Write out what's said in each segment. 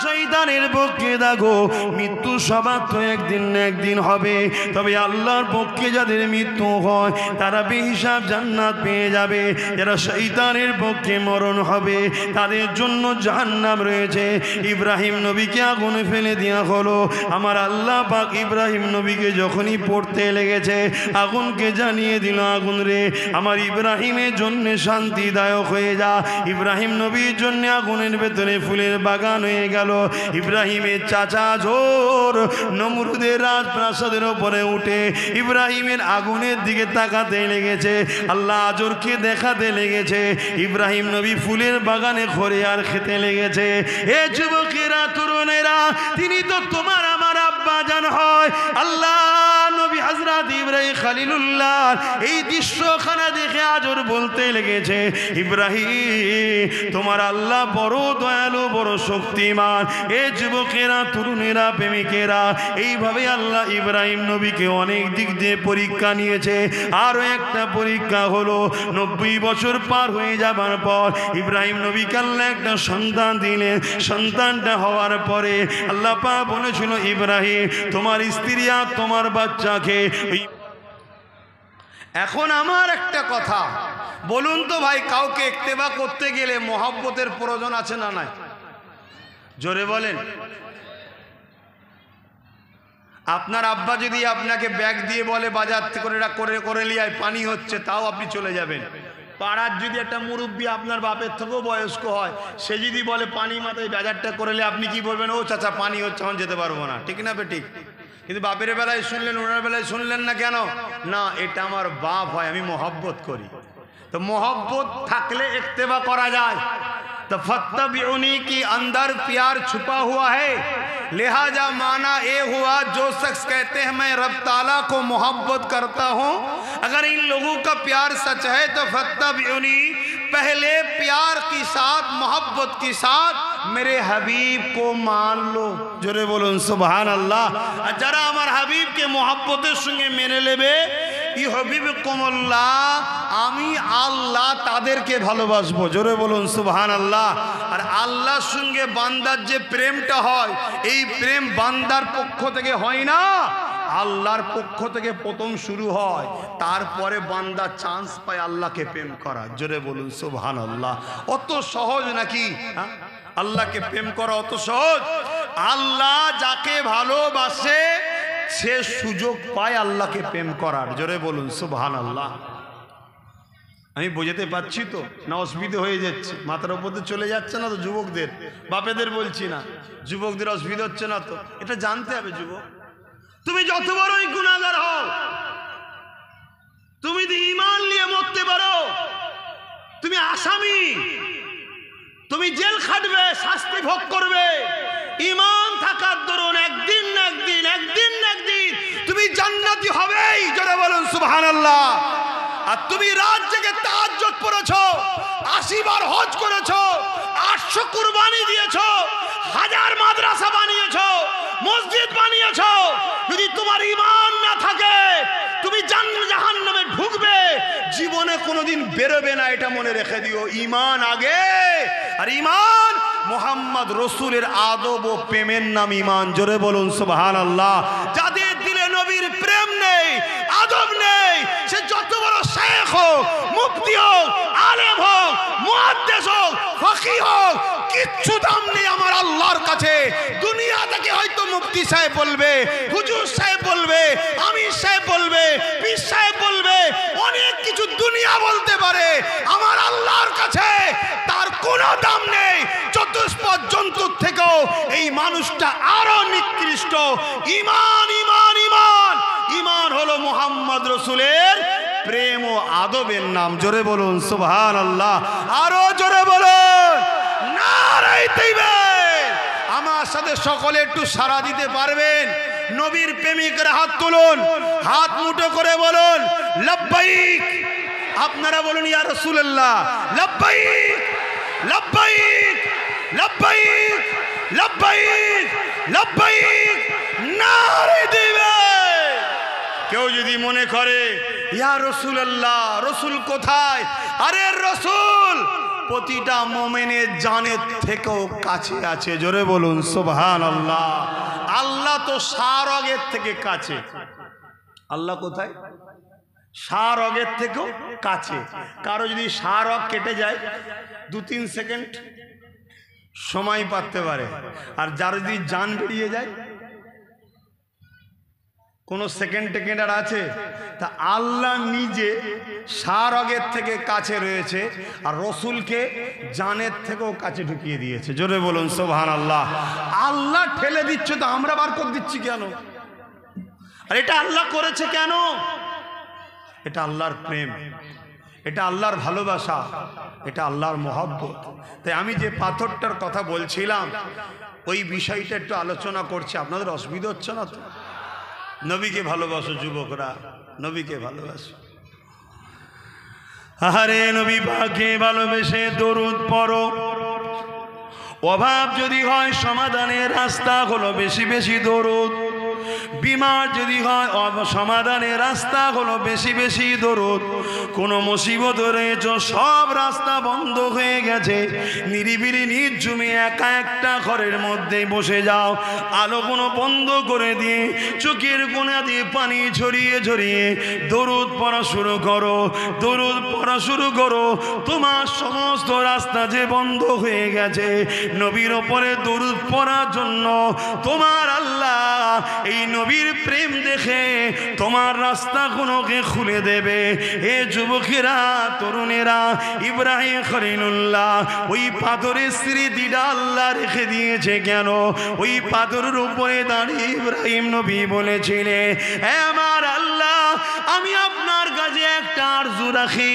শয়তানের পক্ষে দেখো মৃত্যু সবার তো একদিন না একদিন হবে, তবে আল্লাহর পক্ষে যাদের মৃত্যু হয় তারা বেহিসাব জান্নাত পেয়ে যাবে। যারা শয়তানের পক্ষে মরণ হবে তাদের জন্য জাহান্নাম রয়েছে। ইব্রাহিম নবীকে আগুনে ফেলে দেওয়া হলো। আমার আল্লাহ পাক ইব্রাহিম নবীকে যখনই পড়তে লেগেছে আগুনকে জানিয়ে দিল, আগুন রে আমার ইব্রাহিমের জন্য শান্তিদায়ক হয়ে যা। ইব্রাহিম নবীর জন্য আগুনের ভেতরে ফুলের বাগান হয়ে গেল। ইব্রাহিমের চাচা জোর নমরুদের রাজপ্রাসাদের ওপরে উঠে ইব্রাহিমের আগুনের দিকে তাকাতে লেগেছে, আল্লাহ আজরকে দেখাতে লেগেছে। ইব্রাহিম নবী ফুলের বাগানে ঘরে আর খেতে লেগেছে। এ যুবকেরা, তরুণেরা, তিনি তো তোমার আমার আব্বা জান হয়। আল্লাহ নবী হযরত ইব্রাহিম খলিলুল্লাহ এই দৃশ্যখানা দেখে আজর বলতে লেগেছে, ইব্রাহিম তোমার আল্লাহ বড় দয়ালু, বড় শক্তিমান। এ যুবকেরা, তরুণেরা, প্রেমিকেরা, এইভাবে আল্লাহ ইব্রাহিম নবীকে অনেক দিক দিয়ে পরীক্ষা নিয়েছে। আরও একটা পরীক্ষা হলো 90 বছর পার হয়ে যাবার পর ইব্রাহিম নবীকে আল্লাহ একটা সন্তান দিলেন। সন্তানটা হওয়ার পরে আল্লাহ পাক বলেছিল, ইব্রাহিম তোমার স্ত্রী আর তোমার বাচ্চাকে। এখন আমার একটা কথা বলুন তো ভাই, কাউকে ইত্তেবা করতে গেলে মহব্বতের প্রয়োজন আছে না নাই? জোরে বলেন। আপনার আব্বা যদি আপনাকে ব্যাগ দিয়ে বলে বাজার থেকে করে নিয়ে আয়, পানি হচ্ছে, তাও আপনি চলে যাবেন। পাড়ার যদি একটা মুরব্বী আপনার বাপের থেকেও বয়স্ক হয়, সে যদি বলে পানি মাথায় বাজারটা করে নিয়ে, আপনি কি বলবেন? ও চাচা পানি হচ্ছে, এখন যেতে পারবো না। ঠিক না ঠিক? কিন্তু বাপের বেলায় শুনলেন, ওনার বেলায় শুনলেন না কেন? না, এটা আমার বাপ হয়, আমি মহব্বত করি। তো মহব্বত থাকলে इत्तेबा करा जाए। तो फत्तबिउनी की अंदर प्यार छुपा हुआ है, लिहाजा माना ये हुआ जो शख्स कहते हैं मैं रब ताला को मोहब्बत करता हूँ, अगर इन लोगों का प्यार सच है तो फत्तबिउनी पहले प्यार के साथ मोहब्बत के साथ मेरे हबीब को मान लो। जोरे बोलो सुभान अल्लाह। जरा हमार हबीब के मोहब्बतेर संगे मेने लेबे আমি আল্লাহ তাদেরকে ভালোবাসবো। জোরে বলুন সুবহানাল্লাহ। আর আল্লাহর সঙ্গে বান্দার যে প্রেমটা হয়, এই প্রেম বান্দার পক্ষ থেকে হয় না, আল্লাহর পক্ষ থেকে প্রথম শুরু হয়, তারপরে বান্দা চান্স পায় আল্লাহকে প্রেম করা। জোরে বলুন সুবহানাল্লাহ। অত সহজ নাকি আল্লাহকে প্রেম করা? অত সহজ? আল্লাহ যাকে ভালোবাসে সে সুযোগ পায় আল্লাহকে প্রেম করার। জোরে বলুন সুবহানাল্লাহ। আমি বোঝাতে পারছি তো না? অসুবিধা হয়ে যাচ্ছে, মাথার উপর চলে যাচ্ছে না তো? যুবকদের, বাপেদের বলছি না, যুবকদের অসুবিধা হচ্ছে না তো? এটা জানতে হবে যুবক, তুমি যত বড়ই গুনাহগার হও, তুমি যদি ঈমান নিয়ে মরতে পারো, তুমি আসামি, তুমি জেল খাটবে, শাস্তি ভোগ করবে। ঈমান থাকার দরুন একদিন না একদিন, একদিন না একদিন তুমি জান্নাতি হবেই। জোরে বলুন সুবহানাল্লাহ। আর তুমি রাত জেগে তাহাজ্জুদ পড়েছো, 80 বার হজ করেছো, 800 কুরবানি দিয়েছো, 1000 মাদ্রাসা বানিয়েছো, মসজিদ বানিয়েছো, যদি তোমার ঈমান না থাকে তুমি জাহান্নামে ঢুকবে, জীবনে কোনোদিন বেরোবে না। এটা মনে রেখে দিও, ঈমান আগে। আর ঈমান মুহাম্মদ রাসূলের আদব ও প্রেমের নাম ঈমান। জোরে বলুন সুবহানাল্লাহ। যাদের দিলে নবীর প্রেম নেই, আদব নেই, সে যত বড় শেখ হোক, মুফতি হোক, আলেম হোক, মুহাদ্দিস হোক, ফকিহ হোক, কিচ্ছু দাম নেই আমার আল্লাহর কাছে। দুনিয়া থেকে হয়তো মুফতি সাহেব বলবে, হুজুর সাহেব বলবে, আমির সাহেব বলবে, পীর সাহেব বলবে, অনেক কিছু দুনিয়া বলতে পারে, আমার আল্লাহর কাছে তার কোনো দাম নেই। চতুষ্পদ জন্তুর থেকেও এই মানুষটা আরো নিকৃষ্ট। ঈমান, ঈমান, ঈমান। ঈমান হলো মুহাম্মদ রাসূলের প্রেম ও আদবের নাম। জোরে বলুন সুবহানাল্লাহ। আরো জোরে বলুন নারে তাকবীর। আমার সাথে সকলে একটু সাড়া দিতে পারবেন? নবীর প্রেমিকরা হাত তুলুন, হাত মুঠো করে বলুন লব্বাইক। আপনারা বলুন ইয়া রাসূলুল্লাহ লব্বাইক, লব্বাইক, লব্বাইক, লব্বাইক, লব্বাইক। নারে দিবে। কেউ যদি মনে করে ইয়া রাসূলুল্লাহ, রাসূল কোথায়? আরে রাসূল প্রতিটা মুমিনের জানের থেকেও কাছে আছে। জোরে বলুন সুবহানাল্লাহ। আল্লাহ তো সারগের থেকে কাছে। আল্লাহ কোথায়? সারগের থেকেও কাছে। কারো যদি সারগ কেটে যায় 2-3 সেকেন্ড সময় পাতে পারে, আর যার যদি জান বেরিয়ে যায় কোনো সেকেন্ড টেকেন্ডার আছে? তা আল্লাহ নিজে সারগের থেকে কাছে রয়েছে, আর রসুলকে জানের থেকেও কাছে ঢুকিয়ে দিয়েছে। জোরে বলুন সুবহানাল্লাহ। আল্লাহ ঠেলে দিচ্ছে তো আমরা বার করে দিচ্ছি কেন? আর এটা আল্লাহ করেছে কেন? এটা আল্লাহর প্রেম, এটা আল্লাহর ভালোবাসা, এটা আল্লাহর মহব্বত। তাই আমি যে পাথরটার কথা বলছিলাম ওই বিষয়টা একটু আলোচনা করছি। আপনাদের অসুবিধা হচ্ছে না তো? নবীকে ভালোবাসো যুবকরা, নবীকে ভালোবাসো। আরে নবী পাককে ভালোবেসে দরুদ পড়ো। অভাব যদি হয় সমাধানের রাস্তা হলো বেশি বেশি দরুদ। বিমার যদি হয় সমাধানের রাস্তা হলো বেশি বেশি দরুদ। কোনো মুসিবত রয়েছে সব রাস্তা বন্ধ হয়ে গেছে, নিরিবিলি নির্জুমে একা একটা ঘরের মধ্যে বসে যাও, আলো কোনো বন্ধ করে দিয়ে চোখের কোণা দিয়ে পানি ঝরিয়ে ঝরিয়ে দরুদ পড়া শুরু করো, দরুদ পড়া শুরু করো। তোমার সমস্ত রাস্তা যে বন্ধ হয়ে গেছে নবীর ওপরে দরুদ পড়ার জন্য তোমার আল্লাহ এই নবীর প্রেম দেখে তোমার রাস্তাগুলোকে খুলে দেবে। এ যুবকেরা, তরুণেরা, ইব্রাহিম খলিলুল্লাহ ওই পাথরের স্মৃতিটা আল্লাহ রেখে দিয়েছে কেন? ওই পাথরের উপরে দাঁড়িয়ে ইব্রাহিম নবী বলেছিলেন, হে আমার আল্লাহ, আমি আপনার কাছে একটা আরজু রাখি।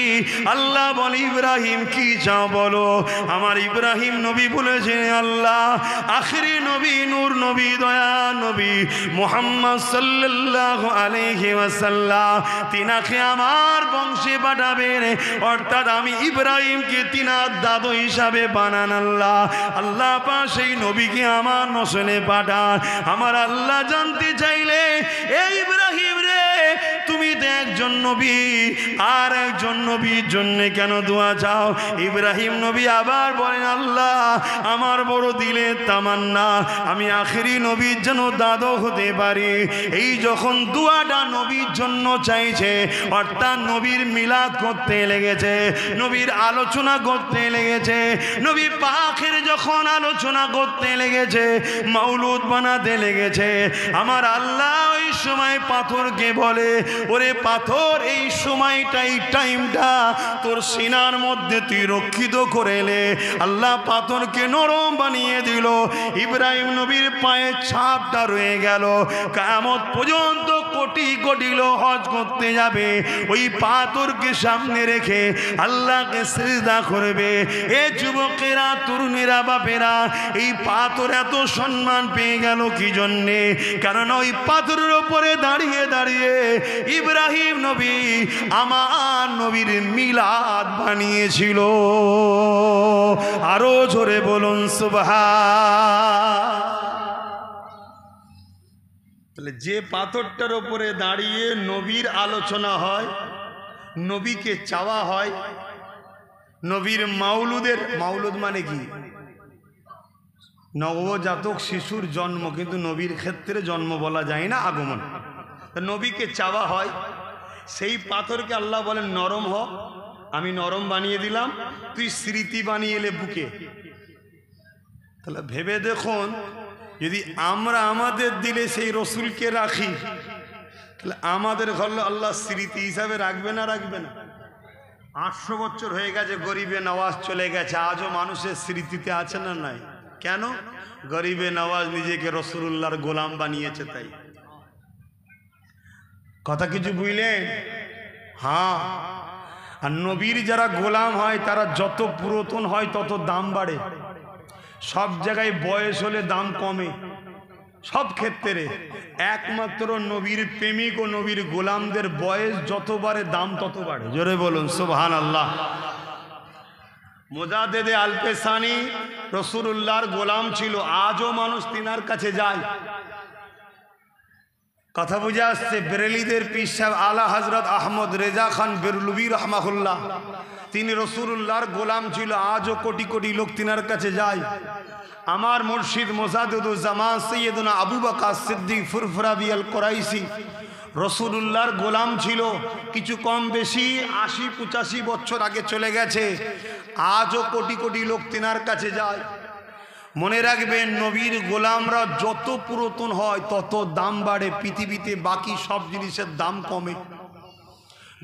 আল্লাহ বলে, ইব্রাহিম কি চাও বলো? আমার ইব্রাহিম নবী বলেছেন, আল্লাহ আখিরি নবী, নূর নবী, দয়া নবী মুহাম্মদ সাল্লাল্লাহু আলাইহি ওয়াসাল্লাম তিনাকে আমার বংশে পাঠাবেন, অর্থাৎ আমি ইব্রাহিমকে তিনার দাদু হিসাবে বানান। আল্লাহ আল্লাহ পাক সেই নবীকে আমার নসলে পাঠান। আমার আল্লাহ জানতে চাইলে, এই ইব্রাহিম রে, তুমি তো একজন নবী, আর একজন নবীর জন্য কেন দোয়া চাও? ইব্রাহিম নবী আবার বলেন, আল্লাহ আমার বড় দিলের তামান্না আমি আখেরি নবীর যেন দাদু হতে পারি। এই যখন দোয়াটা নবীর জন্য চাইছে, অর্থাৎ নবীর মিলাদ করতে লেগেছে, নবীর আলোচনা করতে লেগেছে, নবী পাকের যখন আলোচনা করতে লেগেছে, মাউলুদ বানাতে লেগেছে, আমার আল্লাহ ওই সময় পাথরকে বলে, ওরে পাথর, এই সময়টা, এই টাইমটা তোর সিনার মধ্যে তুই রক্ষিত করে নে। আল্লাহ পাথরকে নরম বানিয়ে দিল। ইব্রাহিম নবীর পায়ে ছাপটা রয়ে গেল। কিয়ামত পর্যন্ত কোটি কোটি লোক হজ করতে যাবে, ওই পাথরকে সামনে রেখে আল্লাহকে সিজদা করবে। এ যুবকেরা, তরুণেরা, বাপেরা, এই পাথর এত সম্মান পেয়ে গেল কি জন্যে? কারণ ওই পাথরের উপরে দাঁড়িয়ে দাঁড়িয়ে ইব্রাহিম নবী আমার নবীর মিলাদ বানিয়েছিল। আরো জোরে বলুন সুবহান। তাহলে যে পাথরটার উপরে দাঁড়িয়ে নবীর আলোচনা হয়, নবীকে চাওয়া হয়, নবীর মাউলুদের, মাউলুদ মানে কি? নবজাতক শিশুর জন্ম, কিন্তু নবীর ক্ষেত্রে জন্ম বলা যায় না, আগমন। নবীকে চাওয়া হয়, সেই পাথরকে আল্লাহ বলেন নরম হ, আমি নরম বানিয়ে দিলাম, তুই স্মৃতি বানিয়ে এলে বুকে। তাহলে ভেবে দেখুন, যদি আমরা আমাদের দিলে সেই রসুলকে রাখি, তাহলে আমাদের ঘর আল্লাহ স্মৃতি হিসাবে রাখবে না রাখবে না? 800 বছর হয়ে গেছে, গরিবে নওয়াজ চলে গেছে, আজও মানুষের স্মৃতিতে আছে না নাই? কেন? গরিবে নওয়াজ নিজেকে রসুলুল্লাহর গোলাম বানিয়েছে। তাই কথা কিছু বুঝলেন? হ্যাঁ। আর নবীর যারা গোলাম হয় তারা যত পুরাতন হয় তত দাম বাড়ে। সব জায়গায় বয়স হলে দাম কমে, সব ক্ষেত্রে। একমাত্র নবীর প্রেমিক ও নবীর গোলামদের বয়স যত বাড়ে দাম তত বাড়ে। জোরে বলুন সুবহানাল্লাহ। মুজাদ্দেদে আল-পেসানি রসুলুল্লাহর গোলাম ছিল, আজও মানুষ তিনার কাছে যায়। কথা বুঝে আসছে? বেরেলিদের পীর সাহেব আলা হজরত আহমদ রেজা খান বেরলুবি রহমাহুল্লাহ, তিনি রসুলুল্লাহর গোলাম ছিল। আজও কোটি কোটি লোক তিনার কাছে যায়। আমার মুর্শিদ মোসাদুজ্জামান সৈয়দনা আবু বকর সিদ্দিক ফুরফুরাবি আল কোরাইশি রসুলুল্লাহর গোলাম ছিল। কিছু কম বেশি ৮০-৮৫ বছর আগে চলে গেছে। আজও কোটি কোটি লোক তিনার কাছে যায়। মনে রাখবেন, নবীর গোলামরা যত পুরাতন হয় তত দাম বাড়ে। পৃথিবীতে বাকি সব জিনিসের দাম কমে।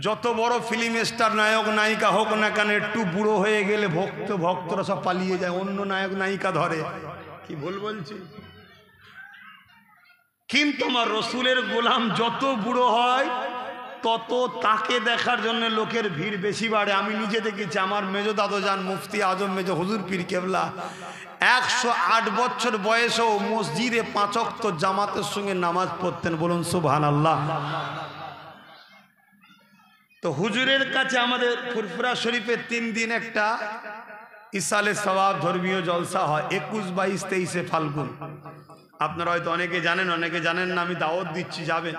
যত বড় ফিল্ম স্টার নায়ক নায়িকা হোক না কেন, একটু বুড়ো হয়ে গেলে ভক্তরা সব পালিয়ে যায়, অন্য নায়ক নায়িকা ধরে। কি ভুল বলছি? কিন্তু আমার রসুলের গোলাম যত বুড়ো হয় তত তাকে দেখার জন্য লোকের ভিড় বেশি বাড়ে। আমি নিজে দেখেছি। আমার মেজো দাদু যান মুফতি আজম মেজো হুজুর পীর কেবলা 108 বছর বয়সেও মসজিদে 5 ওয়াক্ত জামাতের সঙ্গে নামাজ পড়তেন। বলুন সুবহানাল্লাহ। তো হুজুরের কাছে আমাদের ফুরফুরা শরীফে 3 দিন একটা ইসালে সওয়াব ধর্মীয় জলসা হয়, 21, 22, 23 ফাল্গুন। আপনারা হয়তো অনেকে জানেন, অনেকে জানেন না। আমি দাওয়াত দিচ্ছি, যাবেন।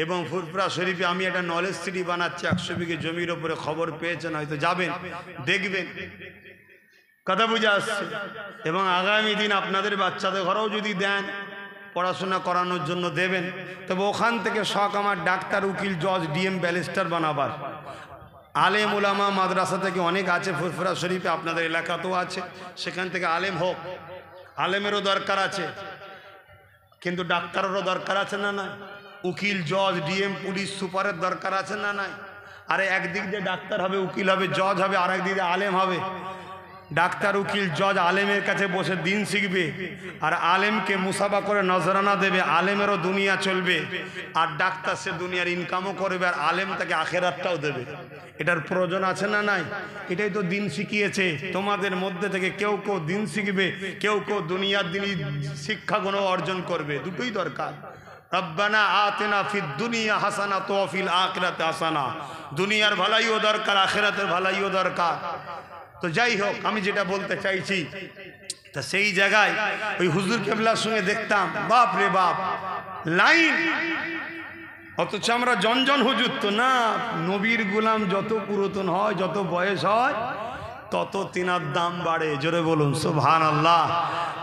এবং ফুরফুরা শরীফে আমি একটা নলেজ সিটি বানাচ্ছি 100 বিঘে জমির ওপরে। খবর পেয়েছেন হয়তো, যাবেন, দেখবেন। কথা বুঝে আসছে? এবং আগামী দিন আপনাদের বাচ্চাদের ঘরেও যদি দেন, পড়াশোনা করানোর জন্য দেবেন, তবে ওখান থেকে শখ আমার ডাক্তার, উকিল, জজ, ডিএম, ব্যারিস্টার বানাবার। আলেম ওলামা মাদ্রাসা থেকে অনেক আছে ফুরফুরা শরীফে, আপনাদের এলাকাতেও আছে। সেখান থেকে আলেম হোক, আলেমেরও দরকার আছে, কিন্তু ডাক্তারেরও দরকার আছে না নাই? উকিল, জজ, ডিএম, পুলিশ, সুপারের দরকার আছে না নাই? আরে একদিক দিয়ে ডাক্তার হবে, উকিল হবে, জজ হবে, আর একদিক দিয়ে আলেম হবে। ডাক্তার, উকিল, জজ আলেমের কাছে বসে দিন শিখবে, আর আলেমকে মুসাফা করে নজরানা দেবে। আলেমেরও দুনিয়া চলবে, আর ডাক্তার সে দুনিয়ার ইনকামও করবে, আর আলেম তাকে আখেরাতটাও দেবে। এটার প্রয়োজন আছে না নাই? এটাই তো দিন শিখিয়েছে। তোমাদের মধ্যে থেকে কেউ কেউ দিন শিখবে, কেউ কেউ দুনিয়ার দিনই শিক্ষাগুলো অর্জন করবে। দুটোই দরকার। রব্বানা আতিনা ফিদ দুনিয়া হাসানা ওয়া ফিল আখিরাতি হাসানা। দুনিয়ার ভালাইও দরকার, আখিরাতের ভালাইও দরকার। তো যাই হোক, আমি যেটা বলতে চাইছি, তা সেই জায়গায় ওই হুজুর কেবলার সঙ্গে দেখতাম, বাপ রে বাপ, লাইন। অথচ আমরা জনজন হুজুর তো না। নবীর গোলাম যত পুরাতন হয়, যত বয়স হয়, তত তিনার দাম বাড়ে। জোরে বলুন সুবহানাল্লাহ।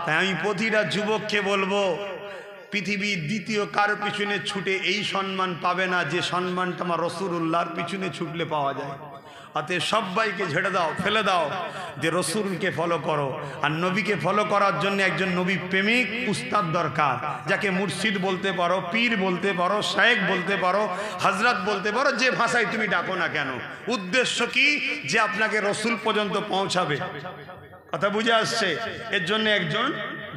তাই আমি প্রতিটা যুবককে বলবো, পৃথিবীর দ্বিতীয় কারো পিছনে ছুটে এই সম্মান পাবে না যে সম্মানটা আমার রসুলুল্লাহর পিছনে ছুটলে পাওয়া যায়। অতএব সবাইকে ঝেড়ে দাও, ফেলে দাও, যে রসুলকে ফলো করো। আর নবীকে ফলো করার জন্য একজন নবী প্রেমিক উস্তাদ দরকার, যাকে মুর্শিদ বলতে পারো, পীর বলতে পারো, শায়েখ বলতে পারো, হজরত বলতে পারো, যে ভাষায় তুমি ডাকো না কেন। উদ্দেশ্য কি? যে আপনাকে রসুল পর্যন্ত পৌঁছাবে। কথা বুঝে আসছে? এর জন্য একজন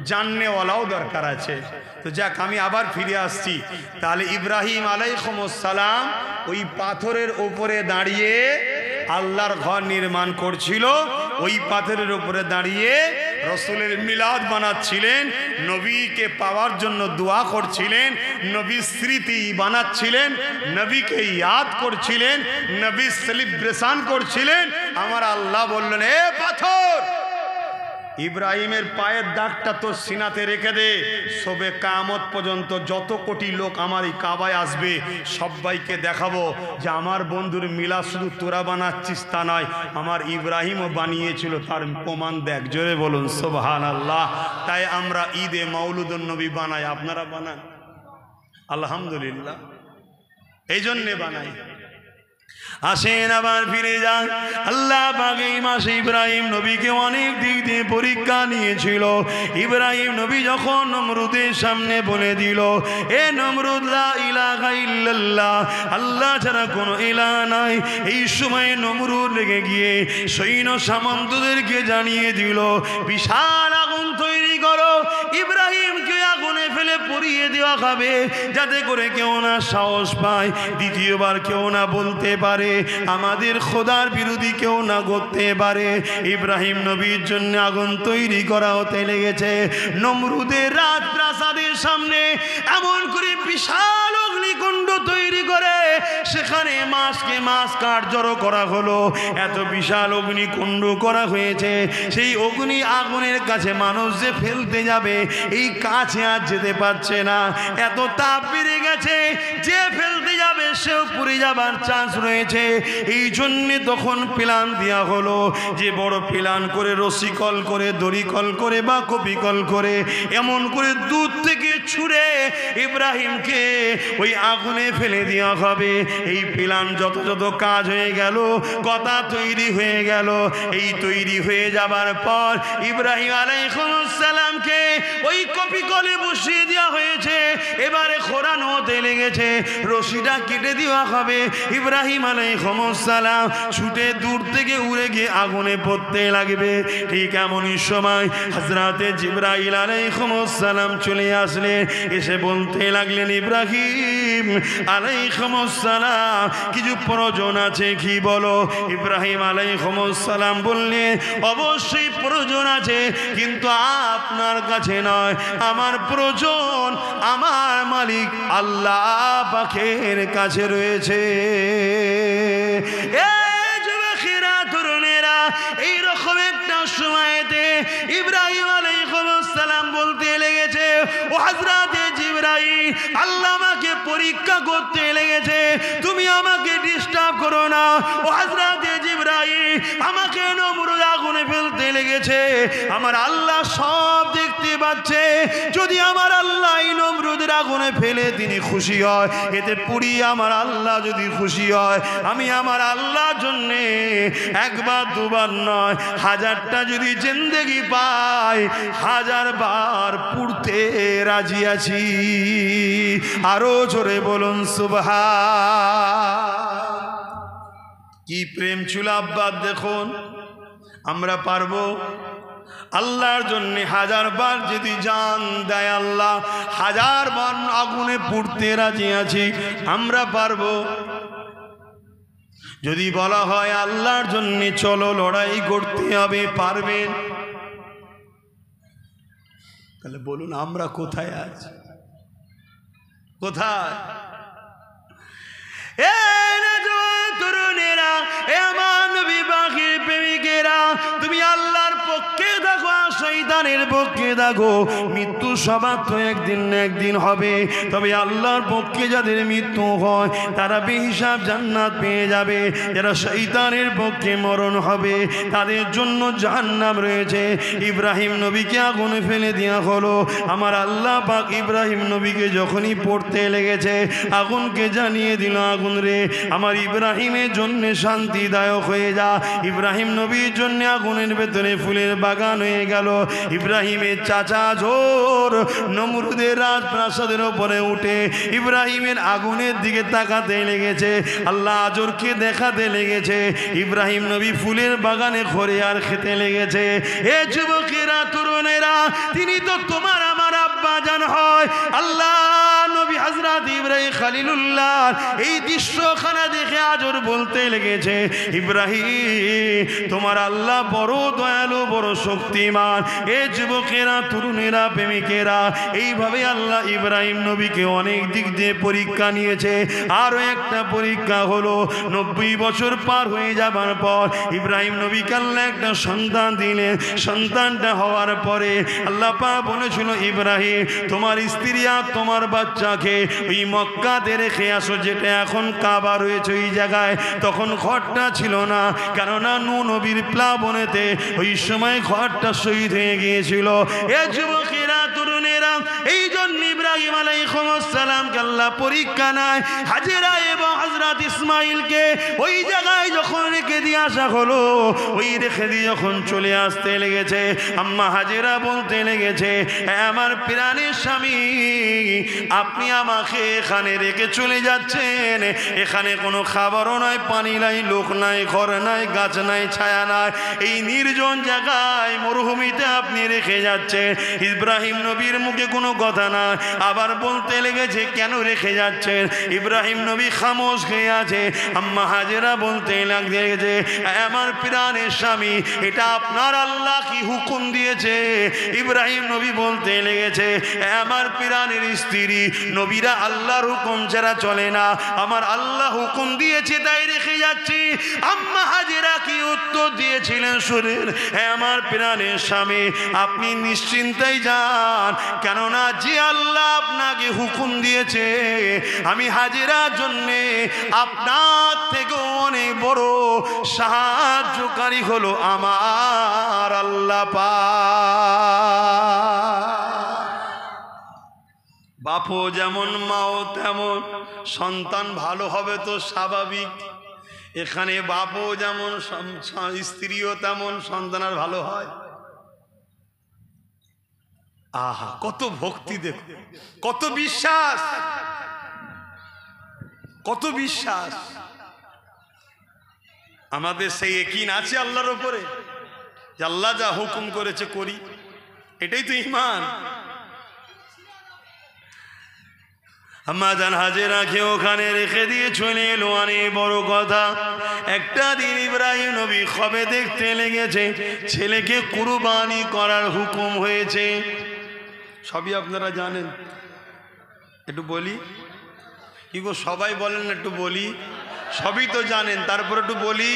জাননেওয়ালাও দরকার আছে। তো যাক, আমি আবার ফিরে আসছি। তাহলে ইব্রাহিম আলাইহিস সালাম ওই পাথরের ওপরে দাঁড়িয়ে আল্লাহর ঘর নির্মাণ করছিল। ওই পাথরের উপরে দাঁড়িয়ে রসুলের মিলাদ বানাচ্ছিলেন, নবীকে পাওয়ার জন্য দোয়া করছিলেন, নবীর স্মৃতি বানাচ্ছিলেন, নবীকে ইয়াদ করছিলেন, নবীর সেলিব্রেশন করছিলেন। আমার আল্লাহ বললেন, এ পাথর, ইব্রাহিমের পায়ের দাগটা তো সিনাতে রেখে দে। সবে কিয়ামত পর্যন্ত যত কোটি লোক আমার এই কাবায় আসবে, সবাইকে দেখাবো যে আমার বন্ধুর মিলাদ শুধু তোরা বানাচ্ছিস তা নয়, আমার ইব্রাহিমও বানিয়েছিল, তার প্রমাণ দেখ। জোরে বলুন সুবহানাল্লাহ। তাই আমরা ঈদে মাউলুদুন নবী বানাই। আপনারা বানান? আলহামদুলিল্লাহ, এই জন্যে বানাই। আসেন আবার ফিরে যান। আল্লাহ পাক এই মাসে ইব্রাহিম নবীকে অনেক দিক দিয়ে পরীক্ষা নিয়েছিল। ইব্রাহিম নবী যখন নমরুদের সামনে বলে দিল, এ নমরুদ, লা ইলাহা ইল্লাল্লাহ, আল্লাহ ছাড়া কোনো ইলাহ নাই। এই সময় নমরুদ রেগে গিয়ে সৈন্য সামন্তদেরকে জানিয়ে দিল, বিশাল আগুন তৈরি করো, ইব্রাহিমকে আগুনে ফেলে পুড়িয়ে দেওয়া হবে, যাতে করে কেউ না সাহস পায়, দ্বিতীয়বার কেউ না বলতে পারে আমাদের খোদার বিরোধী কেউ না করতে পারে। ইব্রাহিম নবীর জন্য আগুন তৈরি করা হতে লেগেছে। নমরুদের রাজপ্রাসাদের সামনে এমন করে বিশাল অগ্নিকুণ্ড তৈরি করে সেখানে মাছকে মাছ কাঠ জড়ো করা হলো, এত বিশাল অগ্নিকুণ্ড করা হয়েছে। সেই অগ্নি আগুনের কাছে মানুষ যে ফেলতে যাবে এই কাছে আর যেতে পারছে না, এত তাপ বেড়ে গেছে, যে ফেলতে যাবে সেও পুড়ে যাবার চান্স রয়েছে। এই জন্যে তখন প্ল্যান দেওয়া হলো যে বড় প্ল্যান করে রশিকল করে দড়িকল করে বা কপিকল করে এমন করে দূর থেকে ছুঁড়ে ইব্রাহিমকে ওই আগুনে ফেলে দেওয়া হবে। এই প্ল্যান যত যত কাজ হয়ে গেল, কথা তৈরি হয়ে গেল। এই তৈরি হয়ে যাবার পর ইব্রাহিম আলাইহিস সালামকে ওই কপিকলে বসিয়ে দেওয়া হয়েছে। এবারে খোরানো হতে লেগেছে, রশিটা কেটে দেওয়া হবে। ইব্রাহিম আলাইহিস সালাম ছুটে দূর থেকে উড়ে গিয়ে আগুনে পড়তে লাগবে। ঠিক এমনই সময় হযরতে জিবরাইল আলাইহিস সালাম চলে আসলেন, এসে বলতে লাগলেন, ইব্রাহিম আলাইহিস সালাম কিছু প্রয়োজন আছে কি বলো? ইব্রাহিম আলাইহিস সালাম বললেন, অবশ্যই প্রয়োজন আছে, কিন্তু আপনার কাছে নয়, আমার প্রয়োজন আমার মালিক আল্লাহ পাকের কাছে রয়েছে। এইরকম একটা সময়তে ইব্রাহিম আলাইহিস সালাম বলতে লেগেছে, ও হযরতে জিবরাইল, আল্লাহ আমাকে পরীক্ষা করতে লেগেছে, তুমি আমাকে ডিস্টার্ব করো না। ও হযরতে জিবরাইল, আমাকে নমরুদ আগুনে ফেলতে লেগেছে, আমার আল্লাহ সব দেখতে পাচ্ছে। যদি আমার আল্লাহ এই নমরুদের আগুনে ফেলে তিনি খুশি হয়, এতে পুড়িয়ে আমার আল্লাহ যদি খুশি হয়, আমি আমার আল্লাহর জন্যে একবার দুবার নয়, হাজারটা যদি জিন্দেগি পাই, 1000 বার পুড়তে রাজি আছি। আরো জোরে বলুন সুবহান। কি প্রেম ছিল আব্বার, দেখুন আমরা পারবো আল্লাহর জন্য 1000 বার যদি জান দেয় আল্লাহ, 1000 বার আগুনে পুড়তে রাজি আছি, আমরা পারবো? যদি বলা হয় আল্লাহর জন্য চলো লড়াই করতে হবে, পারবেন? তাহলে বলুন আমরা কোথায় আছি? কোথায়? তরুণেরা, এমন বিবাহের প্রেমিকেরা, তুমি আল্লাহর পক্ষে থাকো, শয়তানের পক্ষে থাকো, মৃত্যু সবার তো একদিন না একদিন হবে। তবে আল্লাহর পক্ষে যাদের মৃত্যু হয় তারা বেহিসাব জান্নাত পেয়ে যাবে। যারা শয়তানের পক্ষে মরণ হবে তাদের জন্য জাহান্নাম রয়েছে। ইব্রাহিম নবীকে আগুনে ফেলে দেওয়া হলো। আমার আল্লাহ পাক ইব্রাহিম নবীকে যখনই পড়তে লেগেছে আগুনকে জানিয়ে দিল, আগুন রে আমার ইব্রাহিমের জন্য শান্তিদায়ক হয়ে যা। ইব্রাহিম নবীর জন্য আগুনের ভেতরে ফুলের বাগান হয়ে গেল। ইব্রাহিমের চাচা জোর নমরুদের রাজপ্রাসাদের উপরে উঠে ইব্রাহিমের আগুনের দিকে তাকাতে লেগেছে, আল্লাহ আজরকে দেখাতে লেগেছে। ইব্রাহিম নবী ফুলের বাগানে ঘরে আর খেতে লেগেছে। এ যুবকেরা, তরুণেরা, তিনি তো তোমার আমার আব্বা জান হয়। আল্লাহ নবী হযরত ইব্রাহিম খলিলুল্লাহ এই দৃশ্যখানা দেখে আজর বলতে লেগেছে, ইব্রাহিম তোমার আল্লাহ বড় দয়ালু, বড় শক্তিমান। এ যুবকেরা, তরুণেরা, প্রেমিকেরা, এইভাবে আল্লাহ ইব্রাহিম নবীকে অনেক দিক দিয়ে পরীক্ষা নিয়েছে। আরো একটা পরীক্ষা হলো 90 বছর পার হয়ে যাবার পর ইব্রাহিম নবীকে আল্লাহ একটা সন্তান দিলেন। সন্তানটা হওয়ার পরে আল্লাহ পাক বলেছিল, ইব্রাহিম তোমার স্ত্রী আর তোমার বাচ্চাকে ওই মক্কাতে রেখে আসো, যেটা এখন কাবা রয়েছে ওই জায়গায়। তখন ঘরটা ছিল না, কেননা নূহ নবীর প্লাবনেতে ওই সময় ঘরটা শহীদ হয়ে গিয়েছিল। এ যুবকেরা, তরুণেরা, এই জন্য ইব্রাহিম আলাইহিস সালামকে আল্লাহ পরীক্ষা নেয়। হাজেরা এবং হযরত ইসমাইলকে ওই জায়গায় যখন রেখে দিয়ে আসা হলো, ওই রেখে দিয়ে যখন চলে আসতে লেগেছে, আম্মা হাজেরা বলতে লেগেছে, আমার প্রাণের স্বামী, আপনি আমাকে এখানে রেখে চলে যাচ্ছেন, এখানে কোনো খাবারও নাই, পানি নাই, লোক নাই, ঘর নাই, গাছ নাই, ছায়া নাই, এই নির্জন জায়গায় মরুভূমিতে আপনি রেখে যাচ্ছেন। ইব্রাহিম নবীর মুখে কোনো কথা না, আবার বলতে লেগে লেগেছে, কেন রেখে যাচ্ছেন? ইব্রাহিম নবী খামোশ হয়ে আছে। আম্মা হাজেরা বলতে লেগেছে, আমার প্রাণের স্বামী, এটা আপনার আল্লাহ কি হুকুম দিয়েছে? ইব্রাহিম নবী বলতে লেগেছে, আমার প্রাণের স্ত্রী, নবীরা আল্লাহর হুকুম ছাড়া চলে না, আমার আল্লাহ হুকুম দিয়েছে তাই রেখে যাচ্ছি। আম্মা হাজেরা কি উত্তর দিয়েছিলেন শুনেন, আমার প্রাণের স্বামী, আপনি নিশ্চিন্তায় যান, কেননা যে আল্লাহ আপনাকে হুকুম দিয়েছে, আমি হাজেরার জন্যে আপনার থেকে অনেক বড় সাহায্যকারী হলো আমার আল্লাহ পাক। বাপও যেমন মাও তেমন, সন্তান ভালো হবে তো স্বাভাবিক। এখানে বাপও যেমন স্ত্রীও তেমন, সন্তান আর ভালো হয়। আহা, কত ভক্তি দেখো, কত বিশ্বাস, কত বিশ্বাস। আমাদের সেই ইয়াকিন আছে আল্লাহর উপরে যে আল্লাহ যা হুকুম করেছে করি, এটাই তো ঈমান। আম্মা জান হাজেরাকে ওখানে রেখে দিয়ে চলে এলো। অনেক বড় কথা, একটা দিন ইব্রাহিম নবী খবে দেখতে লেগেছে, ছেলেকে কুরবানি করার হুকুম হয়েছে। সবই আপনারা জানেন, একটু বলি কি গো, সবাই বলেন একটু বলি, সবই তো জানেন, তারপর একটু বলি।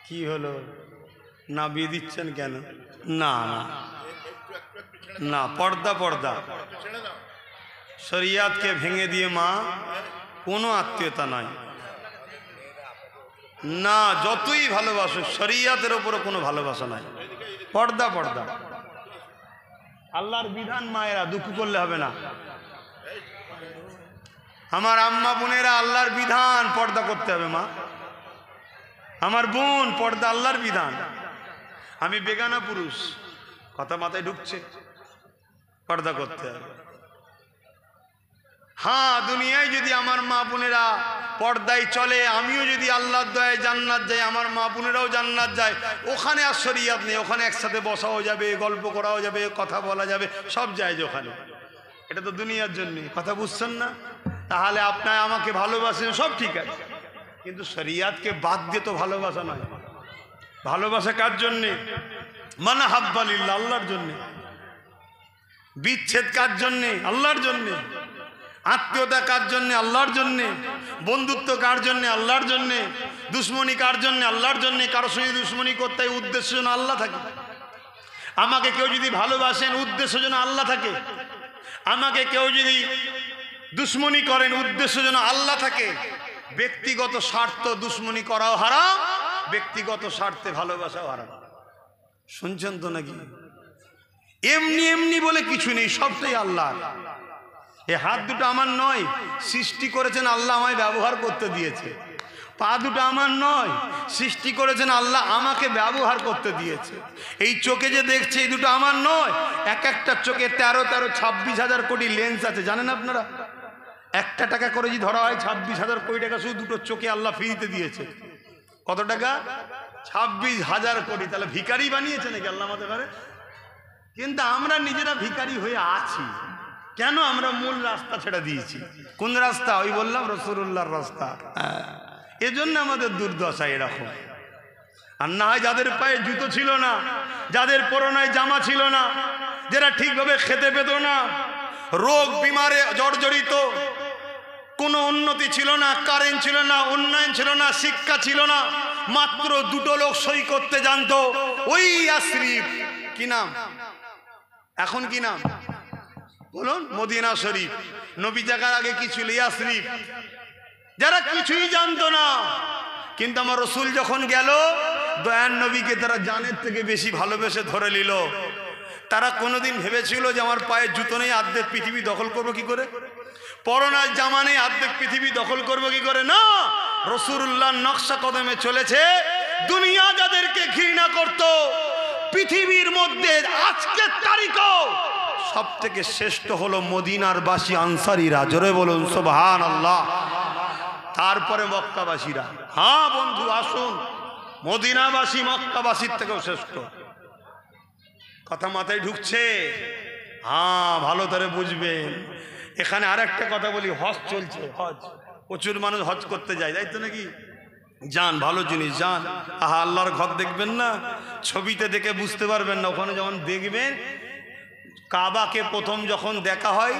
কি হলো, না বিয়ে দিচ্ছেন কেন? না না না, পর্দা পর্দা, শরিয়াতকে ভেঙে দিয়ে মা, কোনো আত্মীয়তা নাই না, যতই ভালোবাসো শরিয়াতের উপরে কোনো ভালোবাসা নাই, পর্দা পর্দা, আল্লাহর বিধান। মায়েরা দুঃখ করলে হবে না, আমার আম্মা বোনেরা, আল্লাহর বিধান, পর্দা করতে হবে মা। আমার বোন, পর্দা আল্লাহর বিধান। আমি বেগানা পুরুষ, কথা মাথায় ঢুকছে, পর্দা করতে হবে। হ্যাঁ, দুনিয়ায় যদি আমার মা বোনেরা পর্দায় চলে, আমিও যদি আল্লাহর দয়ায় জান্নাত যাই, আমার মা বোনেরাও জান্নাত যায়, ওখানে আর শরিয়াত নেই, ওখানে একসাথে বসাও যাবে, গল্প করাও যাবে, কথা বলা যাবে, সব যায় ওখানে। এটা তো দুনিয়ার জন্য, কথা বুঝছেন না? তাহলে আপনার আমাকে ভালোবাসেন, সব ঠিক আছে, কিন্তু শরিয়াতকে বাদ দিয়ে তো ভালোবাসা নয়। ভালোবাসা কার জন্যে? মান হাব্বা লিল্লাহ, আল্লাহর জন্যে। বিচ্ছেদ কার জন্যে? আল্লাহর জন্যে। আত্মীয়তা কার জন্যে? আল্লাহর জন্যে। বন্ধুত্ব কার জন্যে? আল্লাহর জন্যে। দুশ্মনী কার জন্যে? আল্লাহর জন্যে। কারোর সঙ্গে দুশ্মনী করতে উদ্দেশ্য যেন আল্লাহ থাকে। আমাকে কেউ যদি ভালোবাসেন, উদ্দেশ্য যেন আল্লাহ থাকে। আমাকে কেউ যদি দুশ্মনী করেন, উদ্দেশ্য যেন আল্লাহ থাকে। ব্যক্তিগত স্বার্থ দুশ্মনী করাও হারাম, ব্যক্তিগত স্বার্থে ভালোবাসাও হারাম। শুনছেন তো নাকি? এমনি এমনি বলে কিছু নেই, সবটাই আল্লাহ। এই হাত দুটো আমার নয়, সৃষ্টি করেছেন আল্লাহ, আমায় ব্যবহার করতে দিয়েছে। পা দুটো আমার নয়, সৃষ্টি করেছেন আল্লাহ, আমাকে ব্যবহার করতে দিয়েছে। এই চোখে যে দেখছে, এই দুটো আমার নয়। এক একটা চোখে 13-26,000 কোটি লেন্স আছে, জানেন আপনারা? 1 টাকা করে যদি ধরা হয়, 26,000 কোটি টাকা শুধু দুটো চোখে আল্লাহ ফ্রিতে দিয়েছে। কত টাকা? 26,000 কোটি। তাহলে ভিখারি বানিয়েছে নাকি আল্লাহ আমাদের ঘরে? কিন্তু আমরা নিজেরা ভিখারি হয়ে আছি। কেন? আমরা মূল রাস্তা ছেড়ে দিয়েছি। কোন রাস্তা? ওই বললাম, রাসূলুল্লাহর রাস্তা। এজন্য আমাদের দুর্দশা এরকম। আর না হয় যাদের পায়ে জুতো ছিল না, যাদের পরনায় জামা ছিল না, যারা ঠিকভাবে খেতে পেত না, রোগ বিমারে জর্জরিত, কোনো উন্নতি ছিল না, কারেন্ট ছিল না, উন্নয়ন ছিল না, শিক্ষা ছিল না, মাত্র 2টো লোক সই করতে জানতো, ওই ইয়াসরিব। কি নাম এখন? কি নাম বলুন? মদিনা শরীফ। নবী জায়গার আগে কি ছিল? ইয়াসরিব। যারা কিছুই জানতো না, কিন্তু আমার রসুল যখন গেল, দয়ার নবীকে তারা জানের থেকে বেশি ভালোবেসে ধরে নিল। তারা কোনোদিন ভেবেছিল যে আমার পায়ে জুতো নেই, অর্ধেক পৃথিবী দখল করবো কি করে? পরনার জামা নেই, অর্ধেক পৃথিবী দখল করবো কি করে? না, রাসূলুল্লাহর নকশা কদমে চলেছে। দুনিয়া যাদেরকে ঘৃণা করত, পৃথিবীর মধ্যে আজকের তারিখও সব থেকে শ্রেষ্ঠ হলো মদিনার বাসী আনসারীরা। জোরে বলুন সুবহানাল্লাহ। তারপরে মক্কাবাসীরা। হ্যাঁ বন্ধু, আসুন, মদিনাবাসী মক্কাবাসীর থেকেও শ্রেষ্ঠ। কথা মাথায় ঢুকছে? হ্যাঁ, ভালো করে বুঝবেন। এখানে আর একটা কথা বলি, হজ চলছে, হজ প্রচুর মানুষ হজ করতে যায়, তাই তো নাকি? যান, ভালো জিনিস, যান। আহা, আল্লাহর ঘর দেখবেন না, ছবিতে দেখে বুঝতে পারবেন না। ওখানে যখন দেখবেন, কাবাকে প্রথম যখন দেখা হয়,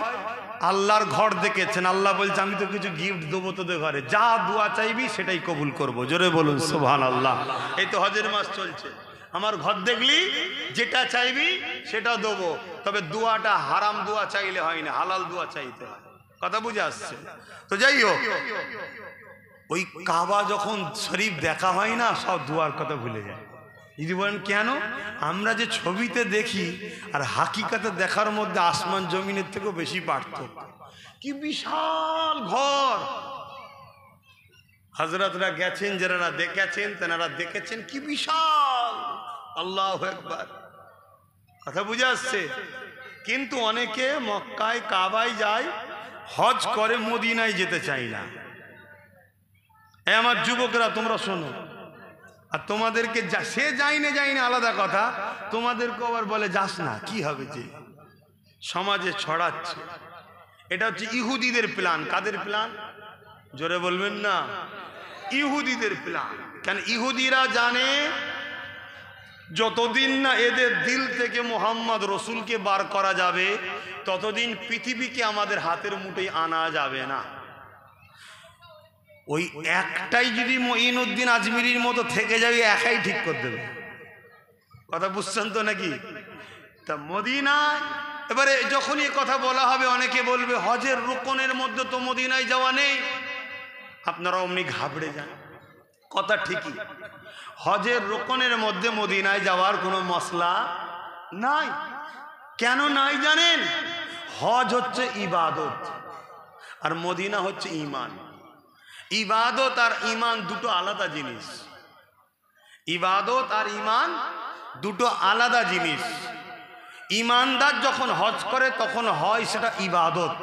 আল্লাহর ঘর দেখেছেন, আল্লাহ বলছে আমি তো কিছু গিফট দেবো তোদের ঘরে, যা দোয়া চাইবি সেটাই কবুল করব। জোরে বলুন সুবহানাল্লাহ। এই তো হজের মাস চলছে, আমার ঘর দেখলি যেটা চাইবি সেটা দেবো, তবে দোয়াটা হারাম দোয়া চাইলে হয় না, হালাল দোয়া চাইতে হয়। কথা বুঝে আসছে তো? যাই হোক, ওই কাবা যখন শরীফ দেখা হয় না, সব দোয়ার কথা ভুলে যায়। যদি বলেন কেন? আমরা যে ছবিতে দেখি আর হাকিকাতে দেখার মধ্যে আসমান জমিনের থেকেও বেশি পার্থক্য। কি বিশাল ঘর! হযরতরা গেছেন, যারা দেখেছেন তেনারা দেখেছেন কি বিশাল। আল্লাহু আকবার। কথা বুঝে আসছে? কিন্তু অনেকে মক্কায় কাবায় যায়, হজ করে, মদিনায় যেতে চায় না। আমার যুবকরা তোমরা শোনো, আর তোমাদেরকে সে যাই না আলাদা কথা, তোমাদেরকে আবার বলে যাস না, কি হবে যে সমাজে ছড়াচ্ছে। এটা হচ্ছে ইহুদিদের প্ল্যান। কাদের প্ল্যান? জোরে বলবেন না। ইহুদিদের প্ল্যান। কেন? ইহুদিরা জানে যতদিন না এদের দিল থেকে মোহাম্মদ রসুলকে বার করা যাবে, ততদিন পৃথিবীকে আমাদের হাতের মুঠোয় আনা যাবে না। ওই একটাই যদি মঈনুদ্দিন আজমিরির মতো থেকে যাবে, একাই ঠিক করে দেবে। কথা বুঝছেন তো নাকি? তা মদিনায় এবারে যখন এই কথা বলা হবে, অনেকে বলবে হজের রুকনের মধ্যে তো মদিনায় যাওয়া নেই। আপনারা অমনি ঘাবড়ে যান। কথা ঠিকই, হজের রুকনের মধ্যে মদিনায় যাওয়ার কোনো মসলা নাই। কেন নাই জানেন? হজ হচ্ছে ইবাদত আর মদিনা হচ্ছে ঈমান। ইবাদত আর ঈমান দুটো আলাদা জিনিস। ইবাদত আর ঈমান দুটো আলাদা জিনিস। ঈমানদার যখন হজ করে তখন হয় সেটা ইবাদত।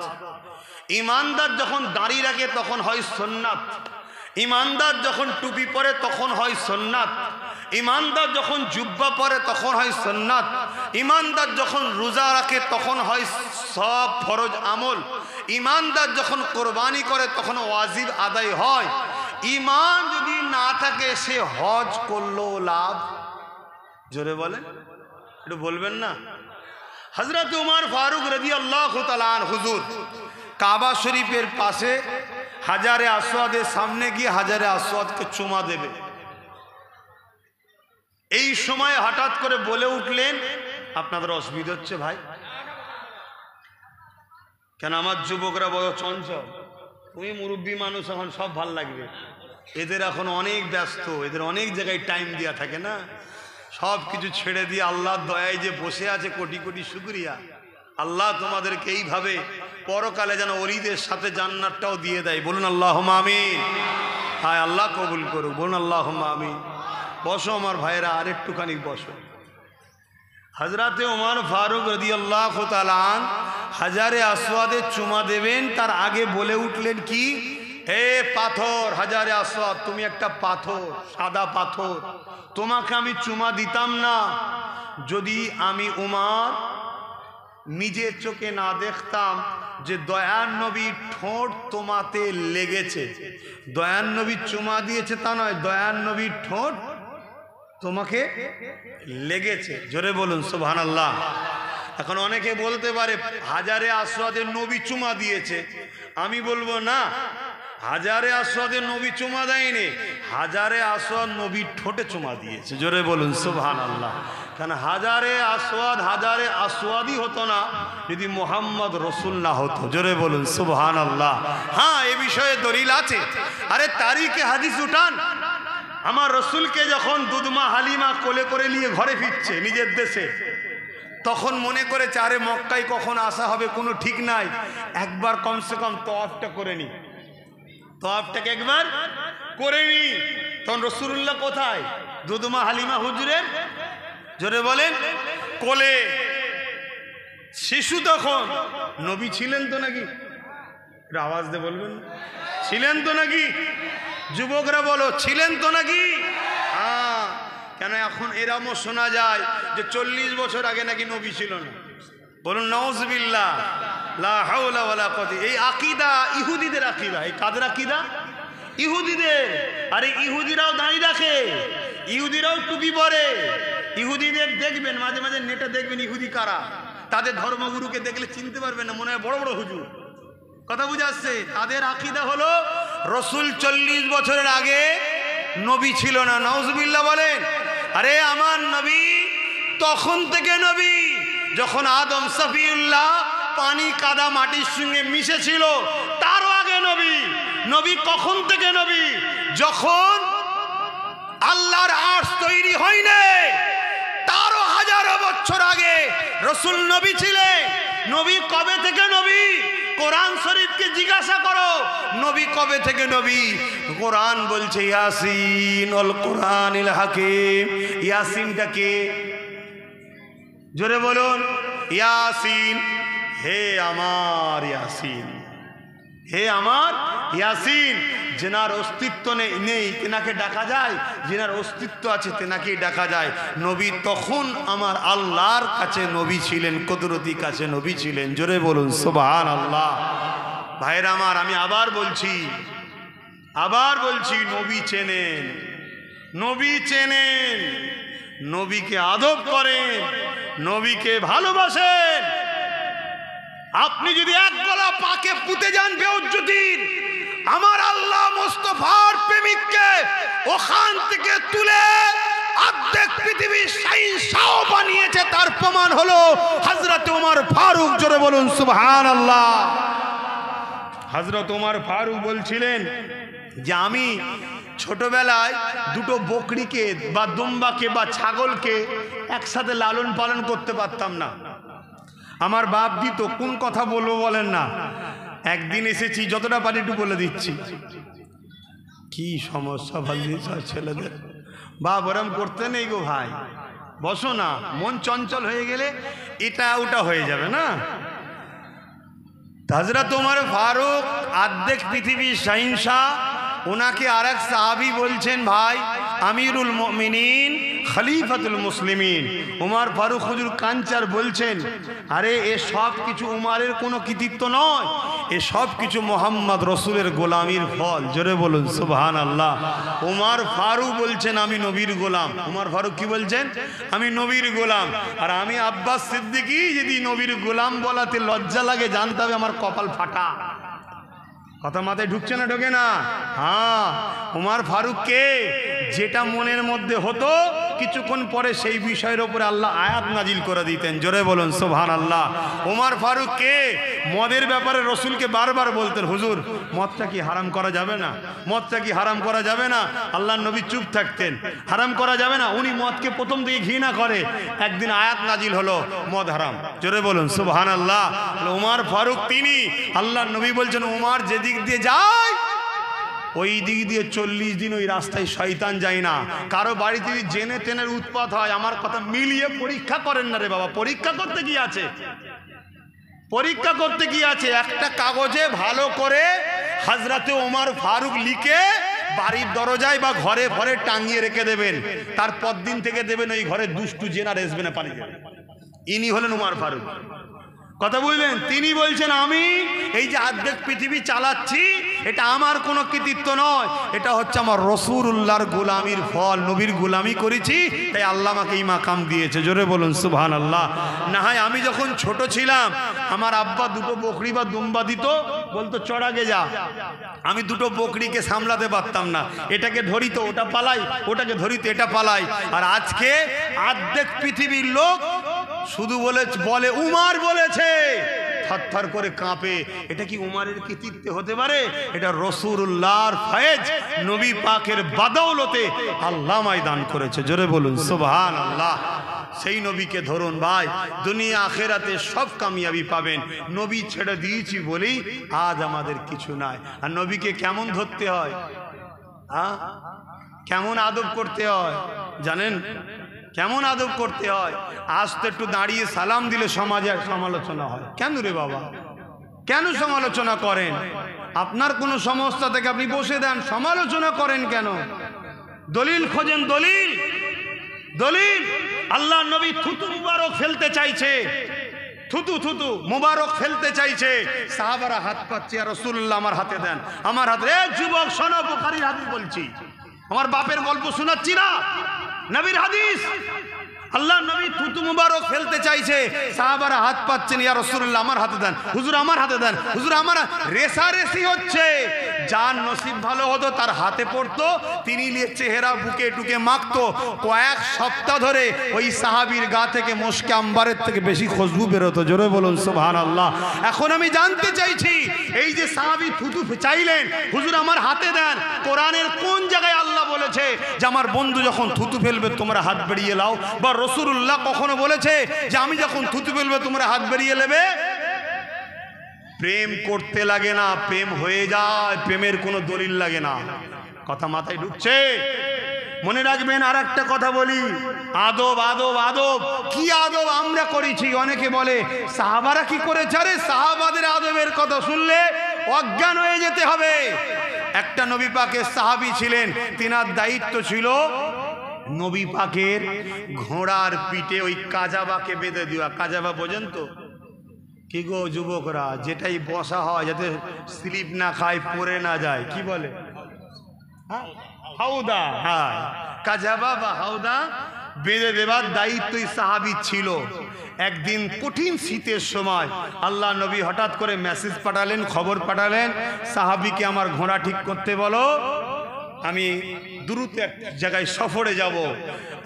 ঈমানদার যখন দাড়ি রাখে তখন হয় সুন্নাত। ঈমানদার যখন টুপি পরে তখন হয় সুন্নাত। ঈমানদার যখন জুব্বা পরে তখন হয় সুন্নাত। ঈমানদার যখন রোজা রাখে তখন হয় সব ফরজ আমল। ঈমানদার যখন কোরবানি করে তখন ওয়াজিব আদায় হয়। ঈমান যদি না থাকে সে হজ করলেও লাভ। জোরে বলেন, একটু বলবেন না? হযরত উমর ফারুক রাদিয়াল্লাহু তাআলা আনহু হুজুর কাবা শরীফের পাশে হাজারে আসওয়াদের সামনে গিয়ে হাজারে আসওয়াদকে চুমা দেবে। এই সময় হঠাৎ করে বলে উঠলেন, আপনাদের অসুবিধা হচ্ছে ভাই? কেন? আমার যুবকরা বড় চঞ্চল, তুমি মুরব্বী মানুষ, এখন সব ভাল লাগবে। এদের এখন অনেক ব্যস্ত, এদের অনেক জায়গায় টাইম দেওয়া থাকে না, সব কিছু ছেড়ে দিয়ে আল্লাহর দয়ায় যে বসে আছে, কোটি কোটি শুকরিয়া। আল্লাহ তোমাদেরকে এইভাবে পরকালে যেন ওলিদের সাথে জান্নাতটাও দিয়ে দেয়। বলুন আল্লাহুম্মা আমিন। হায় আল্লাহ কবুল করুক, বলুন আল্লাহুম্মা আমিন। বসো আমার ভাইরা, আর একটুখানি বসো। হযরতে উমর ফারুক রাদিয়াল্লাহু তাআলা আনহু হাজারে আসওয়াদে চুমা দেবেন, তার আগে বলে উঠলেন কি? হে পাথর, হাজারে আসওয়াদ, তুমি একটা পাথর, সাদা পাথর, তোমাকে আমি চুমা দিতাম না যদি আমি উমর নিজের চোখে না দেখতাম যে দয়ার নবীর ঠোঁট তোমাতে লেগেছে। দয়ার নবী চুমা দিয়েছে তা নয়, দয়ার নবীর ঠোঁট তোমাকে লেগেছে। জোরে বলুন সুবহানাল্লাহ। এখন অনেকে বলতে পারে হাজারে আসওয়াদের নবী চুমা দিয়েছে। আমি বলবো না, হাজারে আসওয়াদের নবী চুমা দেয়নি, হাজারে আসওয়াদ নবীর ঠোঁটে চুমা দিয়েছে। জোরে বলুন সুবহানাল্লাহ। কেন? হাজারে আসওয়াদই হতো না যদি মোহাম্মদ রসুল না হতো। জোরে বলুন সুবহানাল্লাহ। হ্যাঁ, এ বিষয়ে দলিল আছে। আরে তারিখে হাদিস উঠান, আমার রসুলকে যখন দুধমা হালিমা কোলে করে নিয়ে ঘরে ফিরছে নিজের দেশে, তখন মনে করেছে আরে মক্কায় কখন আসা হবে কোনো ঠিক নাই, একবার কমসে কম তওয়াফটা করে নি, তওয়াফটাকে একবার করে নি। তখন রাসূলুল্লাহ কোথায়? দুধমা হালিমা হুজুরের, জোরে বলেন, কোলে। শিশু তখন। নবী ছিলেন তো নাকি? আওয়াজ দিয়ে বলবেন, ছিলেন তো নাকি? যুবকরা বলো, ছিলেন তো নাকি? হ্যাঁ। কেন এখন এরমও শোনা যায় যে 40 বছর আগে নাকি নবী ছিল না। বলুন নাউজুবিল্লাহ, লা হাওলা ওয়ালা কুওয়াতা। এই আকীদা ইহুদিদের আকীদা। এই কাদের আকীদা? ইহুদিদের। আরে ইহুদিরাও দাঁড়ি রাখে, ইহুদিরাও টুপি পরে। ইহুদিদের দেখবেন মাঝে মাঝে নেটে দেখবেন ইহুদি কারা, তাদের ধর্মগুরুকে দেখলে চিনতে পারবেন না, মনে হয় বড় বড় হুজুর। কথা বুঝে আসছে? তাদের আকীদা হলো রসুল 40 বছরের আগে নবী ছিল না। নাউজুবিল্লাহ বলেন। আরে আমার নবী তখন থেকে নবী যখন আদম সফিউল্লাহ পানি কাদা মাটির সঙ্গে মিশেছিল, তারও আগে নবী। নবী কখন থেকে নবী? যখন আল্লাহর আরশ তৈরি হয়নি, তারও হাজারো বছর আগে রসুল নবী ছিলেন। নবী কবে থেকে নবী? কোরআন শরীফকে জিজ্ঞাসা করো, নবী কবে থেকে নবী? কোরআন বলছে ইয়াসিন ওয়াল কোরআনিল হাকিম। ইয়াসিনটা কে? জোরে বলুন। ইয়াসিন, হে আমার ইয়াসিন, হে আমার ইয়াসিন। যেনার অস্তিত্ব নেই তেনাকে ডাকা যায়, যেনার অস্তিত্ব আছে তেনাকেই ডাকা যায়। নবী তখন আমার আল্লাহর কাছে নবী ছিলেন, কুদরতি কাছে নবী ছিলেন। জোরে বলুন সুবহানাল্লাহ। ভাইরা আমার, আমি আবার বলছি, নবী চেনেন, নবী চেনেন, নবীকে আদব করেন, নবীকে ভালোবাসেন। আপনি যদি এক গলা পাকে পুঁতে যান বেউজ্জতির, আমার আল্লাহ মুস্তাফার প্রেমিককে ওখান থেকে তুলে অর্ধেক পৃথিবীর শাহিনশাহ বানিয়েছে, তার প্রমাণ হলো হযরত ওমর ফারুক। জোরে বলুন সুবহানাল্লাহ। হযরত ওমর ফারুক বলছিলেন যে আমি ছোটবেলায় দুটো বকরিকে বা দুম্বাকে বা ছাগলকে একসাথে লালন পালন করতে পারতাম না। আমার বাপ দিত, কোন কথা বলবো বলেন না। একদিন এসেছি, যতটা পারি একটু বলে দিচ্ছি। কি সমস্যা ভাবলি ছেলেদের, বাপ ওরম করতে নেই গো ভাই, বসো না। মন চঞ্চল হয়ে গেলে এটা ওটা হয়ে যাবে না। হযরত ওমর ফারুক অর্ধেক পৃথিবীর শাহিনশাহ, ওনাকে আরেক সাহাবী বলছেন ভাই আমিরুল মুমিনিন খলিফাতুল মুসলিমিন। ওমর ফারুক হুজুর কাঞ্চার বলছেন, আরে এ সব কিছু উমারের কোনো কৃতিত্ব নয়, এ সব কিছু মোহাম্মদ রসুলের গোলামির ফল। জোরে বলুন সুবহানাল্লাহ। ওমর ফারুক বলছেন আমি নবীর গোলাম। ওমর ফারুক কি বলছেন? আমি নবীর গোলাম। আর আমি আব্বাস সিদ্দিকী যদি নবীর গোলাম বলাতে লজ্জা লাগে, জানতে হবে আমার কপাল ফাটা। কথা মাথায় ঢুকছে না? ঢোকে না? হ্যাঁ, ওমর ফারুককে যেটা মনের মধ্যে হতো কিছুক্ষণ পরে সেই বিষয়ের উপরে আল্লাহ আয়াত নাজিল করে দিতেন। জোরে বলুন সুবহানাল্লাহ। ওমর ফারুককে মদের ব্যাপারে রসুলকে বারবার বলতেন, হুজুর মদটা কি হারাম করা যাবে না, মদটা কি হারাম করা যাবে না? আল্লাহর নবী চুপ থাকতেন, হারাম করা যাবে না। উনি মদকে প্রথম থেকে ঘৃণা করে। একদিন আয়াত নাজিল হলো মদ হারাম। জোরে বলুন সুবহানাল্লাহ। ওমর ফারুক তিনি, আল্লাহর নবী বলছেন ওমর যেদিক দিয়ে যায় ওই দিক দিয়ে 40 দিন ওই রাস্তায় শয়তান যায় না। কারো বাড়িতে যদি জেনে টেনের উৎপাত হয়, আমার কথা মিলিয়ে পরীক্ষা করেন না রে বাবা। পরীক্ষা করতে কি আছে? পরীক্ষা করতে কি আছে? একটা কাগজে ভালো করে হযরতে ওমর ফারুক লিখে বাড়ির দরজায় বা ঘরে ঘরে টাঙিয়ে রেখে দেবেন। তারপর দিন থেকে দেবেন ওই ঘরে দুষ্টু জেনার আসবে না, পালিয়ে যাবে। ইনি হলেন ওমর ফারুক। কথা বুঝলেন? তিনি বলছেন আমি এই যে অর্ধেক পৃথিবী চালাচ্ছি, এটা আমার কোনো কৃতিত্ব নয়, এটা হচ্ছে আমার রাসূলুল্লাহর গোলামির ফল। নবীর গোলামি করেছি, তাই আল্লাহ আমাকে এই মাকাম দিয়েছে। জোরে বলুন সুবহানাল্লাহ। না হয় আমি যখন ছোট ছিলাম, আমার আব্বা দুটো বকরি বা দুম্বা দিত, বলতো চড়াগে যা। আমি দুটো বকরিকে সামলাতে পারতাম না, এটাকে ধরিত ওটা পালাই, ওটাকে ধরিত এটা পালাই। আর আজকে অর্ধেক পৃথিবীর লোক শুধু বলে উমর বলেছে, থরথর করে কাঁপে। এটা কি উমরের কৃতিত্ব হতে পারে? এটা রাসূলুল্লাহর ফয়েজ, নবী পাকের বাদৌলতে আল্লাহ দান করেছে। জোরে বলুন সুবহানাল্লাহ। সেই নবীকে ধরুন ভাই, দুনিয়া আখেরাতে সব কামিয়াবি পাবেন। নবী ছেড়ে দিয়েছি বলেই আজ আমাদের কিছু নাই। আর নবীকে কেমন ধরতে হয়, কেমন আদব করতে হয় জানেন? কেমন আদব করতে হয়? আজ তো একটু দাঁড়িয়ে সালাম দিলে সমাজে সমালোচনা হয়। কেন রে বাবা, কেন সমালোচনা করেন? আপনার কোনো সমস্যা থেকে আপনি বসে দেন, সমালোচনা করেন কেন? দলিল খোঁজেন, দলিল। দলিল। আল্লাহ নবী থুতু মুবারক ফেলতে চাইছে, থুতু থুতু মুবারক ফেলতে চাইছে, সাহাবারা হাত পাচ্ছে, ইয়া রাসূলুল্লাহ আমার হাতে দেন, আমার হাতে। এ যুবক শোনো, বুখারীর হাদিস বলছি, আমার বাপের গল্প শোনাচ্ছি না, নবীর হাদিস। আল্লাহ নবী থুতু মুবারক ফেলতে চাইছে, সাহাবারা হাত পাচ্ছেন, ইয়া রাসূলুল্লাহ আমার হাতে দেন, হুজুর আমার হাতে দেন, হুজুর আমার। রেসারেসি হচ্ছে। যার নসিব ভালো হতো তার হাতে পড়তো, তিনি নিয়ে চেহারা বুকে টুকে মাখতো। কয়েক সপ্তাহ ধরে ওই সাহাবীর গা থেকে মুশকে আম্বারের থেকে বেশি খুশবু বেরোতো। জোরে বলুন সুবহানাল্লাহ। এখন আমি জানতে চাইছি, এই যে সাহাবী থুতু চাইলেন, হুজুর আমার হাতে দেন, কোরআনের কোন জায়গায় আল্লাহ বলেছে যে আমার বন্ধু যখন থুতু ফেলবে তোমরা হাত বেরিয়ে লাও? বা রাসূলুল্লাহ কখনো বলেছে যে আমি যখন থুতু ফেলবে তোমরা হাত বেরিয়ে নেবে? প্রেম করতে লাগে না, প্রেম হয়ে যায়, প্রেমের কোনো দলিল লাগে না। কথা মাথায় ঢুকছে? মনে রাখবেন। আর একটা কথা বলি, আদব আদব আদব। কি আদব আমরা করেছি? অনেকে বলে সাহাবারা কি করেছে। আরে সাহাবাদের আদবের কথা শুনলে অজ্ঞান হয়ে যেতে হবে। একটা নবী পাকের সাহাবী ছিলেন, তিনার দায়িত্ব ছিল নবী পাকের ঘোড়ার পিঠে ওই কাজাবাকে বেঁধে দেওয়া। কাজাবা বোঝেন তো? কি গো যুবকরা, যেটাই বসা হয় যাতে স্লিপ না খায়, পড়ে না যায়, কি বলে? হাউদা। হ্যাঁ, কাজাবা বা হাউদা বেঁধে দেবার দায়িত্বই সাহাবী ছিল। একদিন কঠিন শীতের সময় আল্লাহ নবী হঠাৎ করে মেসেজ পাঠালেন, খবর পাঠালেন, সাহাবীকে আমার ঘোড়া ঠিক করতে বলো, আমি দ্রুত এক জায়গায় সফরে যাব।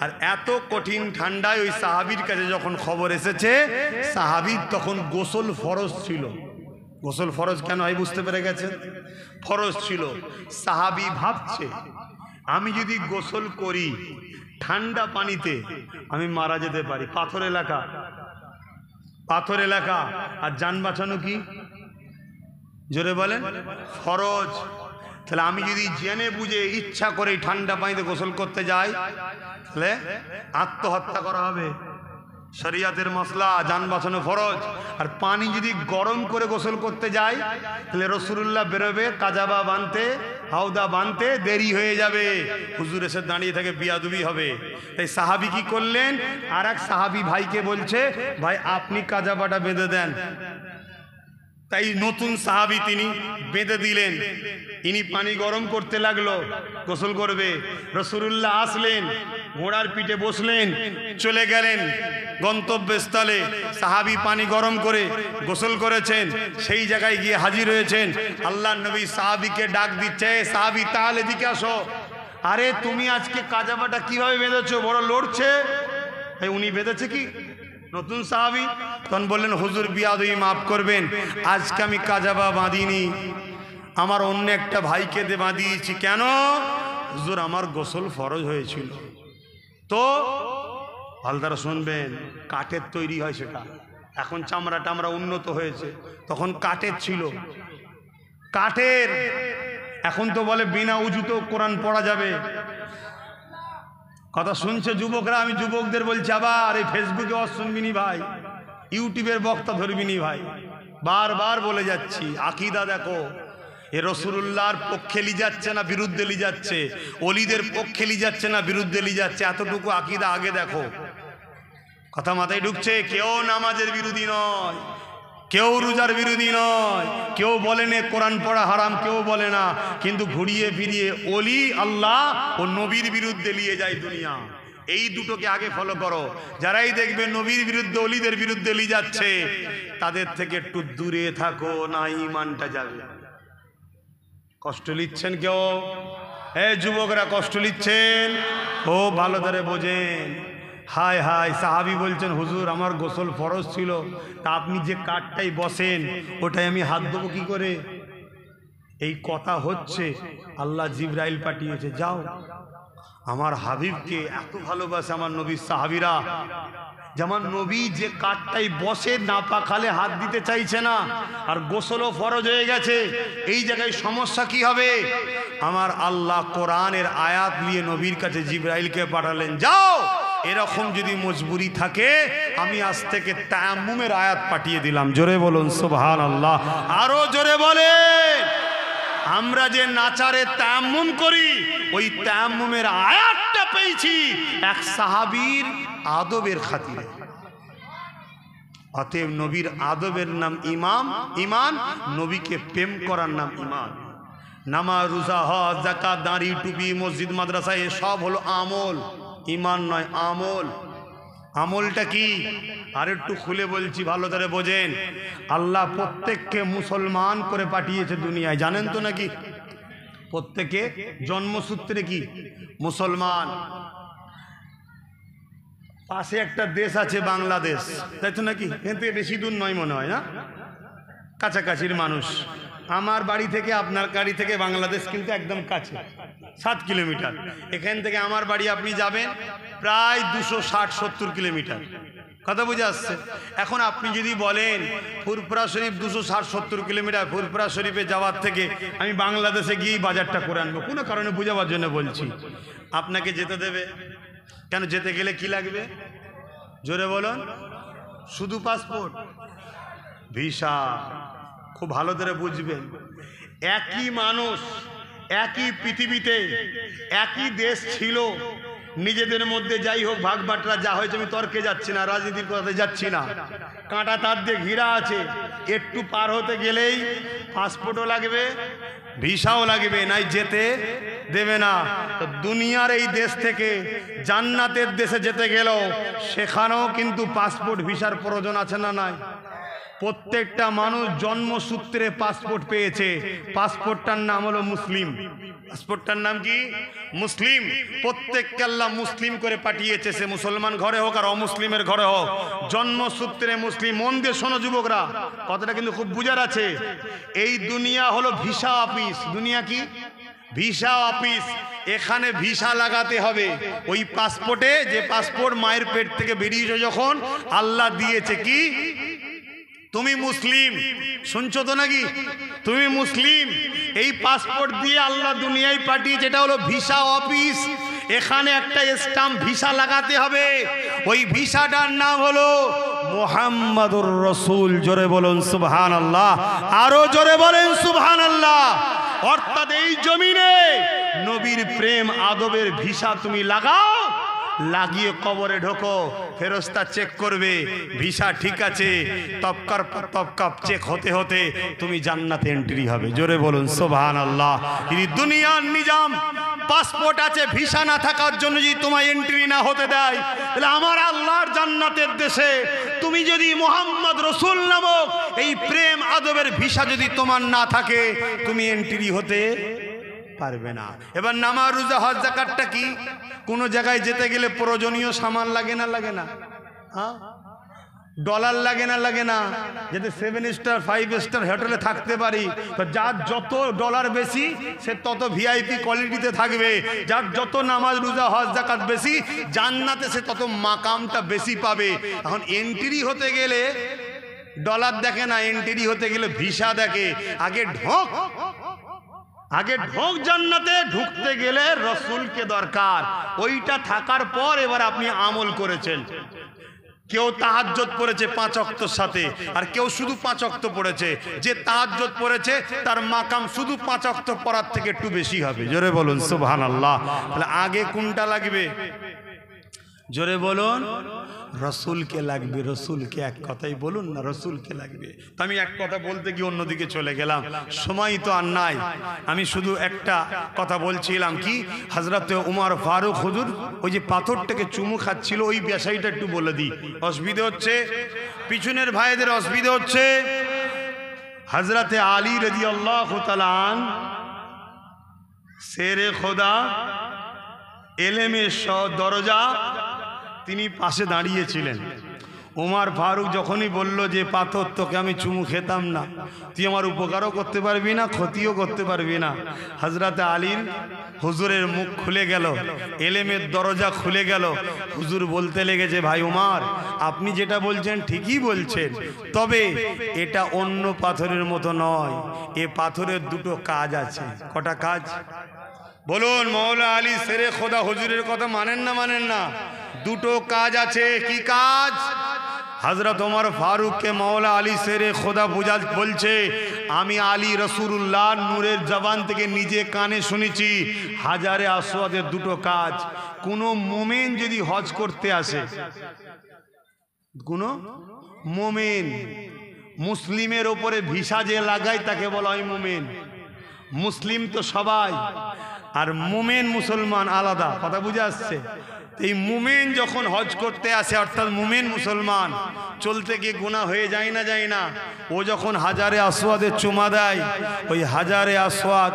আর এত কঠিন ঠান্ডায় ওই সাহাবীর কাছে যখন খবর এসেছে, সাহাবীর তখন গোসল ফরজ ছিল। গোসল ফরজ কেন হয় বুঝতে পেরে গেছেন? ফরজ ছিল। সাহাবী ভাবছে আমি যদি গোসল করি ঠান্ডা পানিতে আমি মারা যেতে পারি। পাথর এলাকা, পাথর এলাকা। আর জান বাঁচানো কি? জোরে বলেন, ফরজ। তাহলে আমি যদি জেনে বুঝে ইচ্ছা করে ঠান্ডা পানিতে গোসল করতে যাই, তাহলে আত্মহত্যা করা হবে। শরিয়াতের মসলা, জান বাঁচানো ফরজ। আর পানি যদি গরম করে গোসল করতে যাই, তাহলে রাসূলুল্লাহ বেরোবে কাজাবা বানতে, হাউদা বানতে, দেরি হয়ে যাবে, হুজুর এসে দাঁড়িয়ে থেকে বিয়াদবি হবে। তাই সাহাবী কি করলেন, আর এক সাহাবী ভাইকে বলছে, ভাই আপনি কাজাবাটা বেঁধে দেন। তাই নতুন সাহাবী তিনি বেঁধে দিলেন। ইনি পানি গরম করতে লাগলো, গোসল করবে। রাসূলুল্লাহ আসলেন, ঘোড়ার পিঠে বসলেন, চলে গেলেন গন্তব্যস্থলে। সাহাবী পানি গরম করে গোসল করেছেন, সেই জায়গায় গিয়ে হাজির হয়েছেন। আল্লাহর নবী সাহাবীকে ডাক দিচ্ছে, সাহাবী তাহলে এদিকে আসো। আরে তুমি আজকে কাজাবাটা কিভাবে বেঁধেছো? বড় লড়ছে। উনি বেঁধেছে কি? নতুন সাহাবী। তখন বললেন, হুজুর বিয়াদবি মাফ করবেন, আজকে আমি কাজাবা বাঁধিনি, আমার অন্য একটা ভাইকে বাঁধিয়েছি। কেন? হুজুর আমার গোসল ফরজ হয়েছিল। তো হালদারা শুনবেন, কাঠের তৈরি হয় সেটা, এখন চামড়া টামড়া উন্নত হয়েছে, তখন কাঠের ছিল, কাঠের। এখন তো বলে বিনা উজুতেও কোরআন পড়া যাবে। কথা শুনছে যুবকরা? আমি যুবকদের বলছি, আবার এই ফেসবুকে শুনবিনি ভাই, ইউটিউবের বক্তা ধরবিনি ভাই, বারবার বলে যাচ্ছি, আকীদা দেখো। এ রাসূলুল্লাহর পক্ষে লি যাচ্ছে না বিরুদ্ধে লি যাচ্ছে, ওলিদের পক্ষে লি যাচ্ছে না বিরুদ্ধে লি যাচ্ছে, এতটুকু আকীদা আগে দেখো। কথা মাথায় ঢুকছে? কেউ নামাজের বিরোধী নয়, কেউ রোজার বিরোধী নয়, কেউ বলে না কোরআন পড়া হারাম, কেউ বলে না, কিন্তু ঘুরিয়ে ফিরিয়ে ওলি আল্লাহ ও নবীর বিরুদ্ধে নিয়ে যায় দুনিয়া। এই দুটোকে আগে ফলো করো। যারাই দেখবে নবীর বিরুদ্ধে ওলিদের বিরুদ্ধে নিয়ে যাচ্ছে, তাদের থেকে একটু দূরে থাকো, না ঈমানটা যাবে। কষ্ট নিচ্ছেন কেউ? যুবকরা কষ্ট নিচ্ছেন? ও ভালো করে বোঝেন। হায় হায়, সাহাবী বলছেন, হুজুর আমার গোসল ফরজ ছিল, তা আপনি যে কাঠটাই বসেন ওটাই আমি হাত দেবো কি করে? এই কথা হচ্ছে, আল্লাহ জিবরাইল পাঠিয়েছে, যাও আমার হাবিবকে এত ভালোবাসে আমার নবীর সাহাবীরা, যেমন নবী যে কাঠটাই বসে নাপা খালে হাত দিতে চাইছে না, আর গোসলও ফরজ হয়ে গেছে, এই জায়গায় সমস্যা কি হবে? আমার আল্লাহ কোরআনের আয়াত নিয়ে নবীর কাছে জিবরাইলকে পাঠালেন, যাও এরকম যদি মজবুরি থাকে আমি আজ থেকে তায়াম্মুমের আয়াত পাঠিয়ে দিলাম। জোরে বলুন সুবহানাল্লাহ। আরো জোরে বলেন। আমরা যে নাচারে তায়াম্মুম করি, ওই তায়াম্মুমের আয়াতটা পেয়েছি এক সাহাবীর আদবের খাতিরে। অতএব নবীর আদবের নাম ঈমান, নবীকে প্রেম করার নাম ঈমান। নামাজ, রোজা, হজ, যাকাত, দাঁড়ি, টুপি, মসজিদ, মাদ্রাসা এসব হলো আমল, ঈমান নয় আমল। আমলটা কি? আর একটু খুলে বলছি, ভালো করে বোঝেন। আল্লাহ প্রত্যেককে মুসলমান করে পাঠিয়েছে দুনিয়ায়, জানেন তো নাকি? প্রত্যেকে জন্মসূত্রে কি মুসলমান। পাশে একটা দেশ আছে বাংলাদেশ, তাই তো নাকি? এখান থেকে বেশি দূর নয় মনে হয়, না? কাছাকাছির মানুষ। আমার বাড়ি থেকে আপনার বাড়ি থেকে বাংলাদেশ কিন্তু একদম কাছে, 7 কিলোমিটার। এখান থেকে আমার বাড়ি আপনি যাবেন প্রায় 260-70 কিলোমিটার। কথা বুঝে আসছে? এখন আপনি যদি বলেন ফুরফুরা শরীফ 260-70 কিলোমিটার, ফুরফুরা শরীফে যাওয়ার থেকে আমি বাংলাদেশে গিয়েই বাজারটা করে আনবো, কোনো কারণে বোঝাবার জন্য বলছি, আপনাকে যেতে দেবে? কেন? যেতে গেলে কি লাগবে জোরে বলুন? শুধু পাসপোর্ট, ভিসা। খুব ভালো করে বুঝবেন, একই মানুষ, একই পৃথিবীতে, একই দেশ ছিল, নিজেদের মধ্যে যাই হোক ভাগ বাটরা যা হয়েছে, আমি তর্কে যাচ্ছি না, রাজনীতির কথাতে যাচ্ছি না, কাঁটা তার দিয়ে ঘিরা আছে। একটু পার হতে গেলেই পাসপোর্টও লাগবে, ভিসাও লাগবে, নাই যেতে দেবে না। তো দুনিয়ার এই দেশ থেকে জান্নাতের দেশে যেতে গেলেও সেখানেও কিন্তু পাসপোর্ট ভিসার প্রয়োজন আছে না নাই? প্রত্যেকটা মানুষ জন্মসূত্রে পাসপোর্ট পেয়েছে, পাসপোর্টটার নাম হলো মুসলিম। পাসপোর্টটার নাম কি? মুসলিম। প্রত্যেককে আল্লাহ মুসলিম করে পাঠিয়েছে, সে মুসলমান ঘরে হোক আর অমুসলিমের ঘরে হোক, জন্মসূত্রে মুসলিম। মন দিয়ে শোনো যুবকরা, কথাটা কিন্তু খুব বুঝার আছে। এই দুনিয়া হলো ভিসা অফিস। দুনিয়া কি? Visa office. এখানে ভিসা লাগাতে হবে। ওই পাসপোর্টে, যে পাসপোর্ট মায়ের পেট থেকে বেরিয়েছে যখন, আল্লাহ দিয়েছে কি? তুমি মুসলিম। শুনছো তো নাকি? তুমি মুসলিম। এই পাসপোর্ট দিয়ে আল্লাহ দুনিয়ায় পাঠিয়েছে, এটা হলো ভিসা অফিস। এখানে একটা স্ট্যাম্প ভিসা লাগাতে হবে। ওই ভিসাটার নাম হলো মুহাম্মাদুর রাসূল। জোরে বলুন সুবহানাল্লাহ, আরো জোরে বলেন সুবহানাল্লাহ। অর্থাৎ এই জমিনে নবীর প্রেম আদবের ভিসা তুমি লাগাও, লাগিয়ে কবরে ঢোকো, ফেরেশতা চেক করবে ভিসা ঠিক আছে, তবকার পর তবকাপ চেক হতে হতে তুমি জান্নাতে এন্ট্রি হবে। জোরে বলুন সুবহানাল্লাহ। যদি দুনিয়ার নিজাম পাসপোর্ট আছে, ভিসা না থাকার জন্য যদি তোমায় এন্ট্রি না হতে দেয়, তাহলে আমার আল্লাহর জান্নাতের দেশে তুমি যদি মুহাম্মদ রাসূল নামক এই প্রেম আদবের ভিসা যদি তোমার না থাকে, তুমি এন্ট্রি হতে পারবে না। এবার নামাজ, রোজা, হজ, যাকাতটা কি? কোন জায়গায় যেতে গেলে প্রয়োজনীয় সামান লাগে না লাগে না? হ্যাঁ, ডলার লাগে না লাগে না? যাতে 7 স্টার 5 স্টার হোটেলে থাকতে পারি, তো যার যত ডলার বেশি সে তত ভিআইপি কোয়ালিটিতে থাকবে। যার যত নামাজ, রোজা, হজ, যাকাত বেশি, জান্নাতে সে তত মাকামটা বেশি পাবে। এখন এন্ট্রি হতে গেলে ডলার দেখে না, এন্ট্রি হতে গেলে ভিসা দেখে। আগে ঢোক জান্নাতে। ঢুকতে গেলে রসুলকে দরকার, ওইটা থাকার পর এবার আপনি আমল করেছেন। কেউ তাহাজ্জুদ পড়েছে 5 ওয়াক্তের সাথে, আর কেউ শুধু 5 ওয়াক্ত পড়েছে। যে তাহাজ্জুদ পড়েছে তার মাকাম শুধু 5 ওয়াক্ত পড়ার থেকে একটু বেশি হবে। জোরে বলুন সুবহানাল্লাহ। তাহলে আগে কোনটা লাগবে? জোরে বলুন, রসুলকে লাগবে। রসুলকে, এক কথাই বলুন না, রসুলকে লাগবে। তো আমি এক কথা বলতে গিয়ে অন্যদিকে চলে গেলাম, সময় তো আর নাই। আমি শুধু একটা কথা বলছিলাম কি, হযরতে উমর ফারুক হুজুর ওই যে পাথরটাকে চুমু খাচ্ছিল, ওই বিষয়টা একটু বলে দিই। অসুবিধা হচ্ছে, পিছনের ভাইদের অসুবিধা হচ্ছে। হযরতে আলী রাদিয়াল্লাহু তাআলা শেরে খোদা, এলেমের দরজা, তিনি পাশে দাঁড়িয়েছিলেন। উমর ফারুক যখনই বলল যে পাথর তোকে আমি চুমু খেতাম না, তুই আমার উপকারও করতে পারবি না, ক্ষতিও করতে পারবি না। হযরতে আলীর হুজুরের মুখ খুলে গেল, এলেমের দরজা খুলে গেল। হুজুর বলতে লেগেছে, ভাই উমর, আপনি যেটা বলছেন ঠিকই বলছেন, তবে এটা অন্য পাথরের মতো নয়। এ পাথরের দুটো কাজ আছে। কটা কাজ বলুন? মৌলা আলী শেরে খোদা হুজুরের কথা মানেন না মানেন না? দুটো কাজ আছে। কি কাজ? হযরত ওমর ফারুককে মৌলা আলী শেরে খোদা বলছে, আমি আলী রাসূলুল্লাহ নূরের জবান থেকে নিজে কানে শুনেছি, হাজারে আসওয়াদের দুটো কাজ। কোন মুমিন যদি হজ করতে আসে, কোন মুমিন। মুসলিমের ওপরে ভিসা যে লাগায় তাকে বলা হয় মুমিন। মুসলিম তো সবাই, আর মুমিন মুসলমান আলাদা। কথা বুঝে আসছে? এই মুমিন যখন হজ করতে আসে, অর্থাৎ মুমিন মুসলমান, চলতে গিয়ে গুনাহ হয়ে যায় না, যায় না? ও যখন হাজারে আসওয়াদে চুমা দেয়, ওই হাজারে আসওয়াদ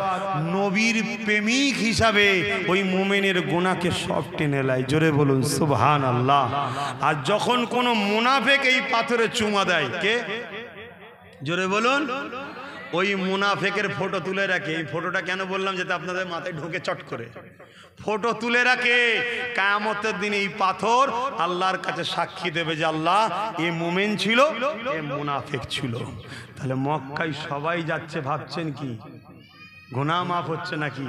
নবীর প্রেমিক হিসাবে ওই মুমিনের গুনাহকে সব টেনে নেয়। জোরে বলুন সুবহানাল্লাহ। আর যখন কোনো মুনাফিক এই পাথরে চুমা দেয়, কে? জোরে বলুন। ওই মুনাফিকের ফটো তুলে রাখে। এই ফটোটা কেন বললাম, যাতে আপনাদের মাথায় ঢোকে চট করে। ফটো তুলে রাখে, কিয়ামতের দিন এই পাথর আল্লাহর কাছে সাক্ষী দেবে যে আল্লাহ এ মুমিন ছিল, এ মুনাফিক ছিল। তাহলে মক্কায় সবাই যাচ্ছে, ভাবছেন কি গুনাহ মাফ হচ্ছে নাকি?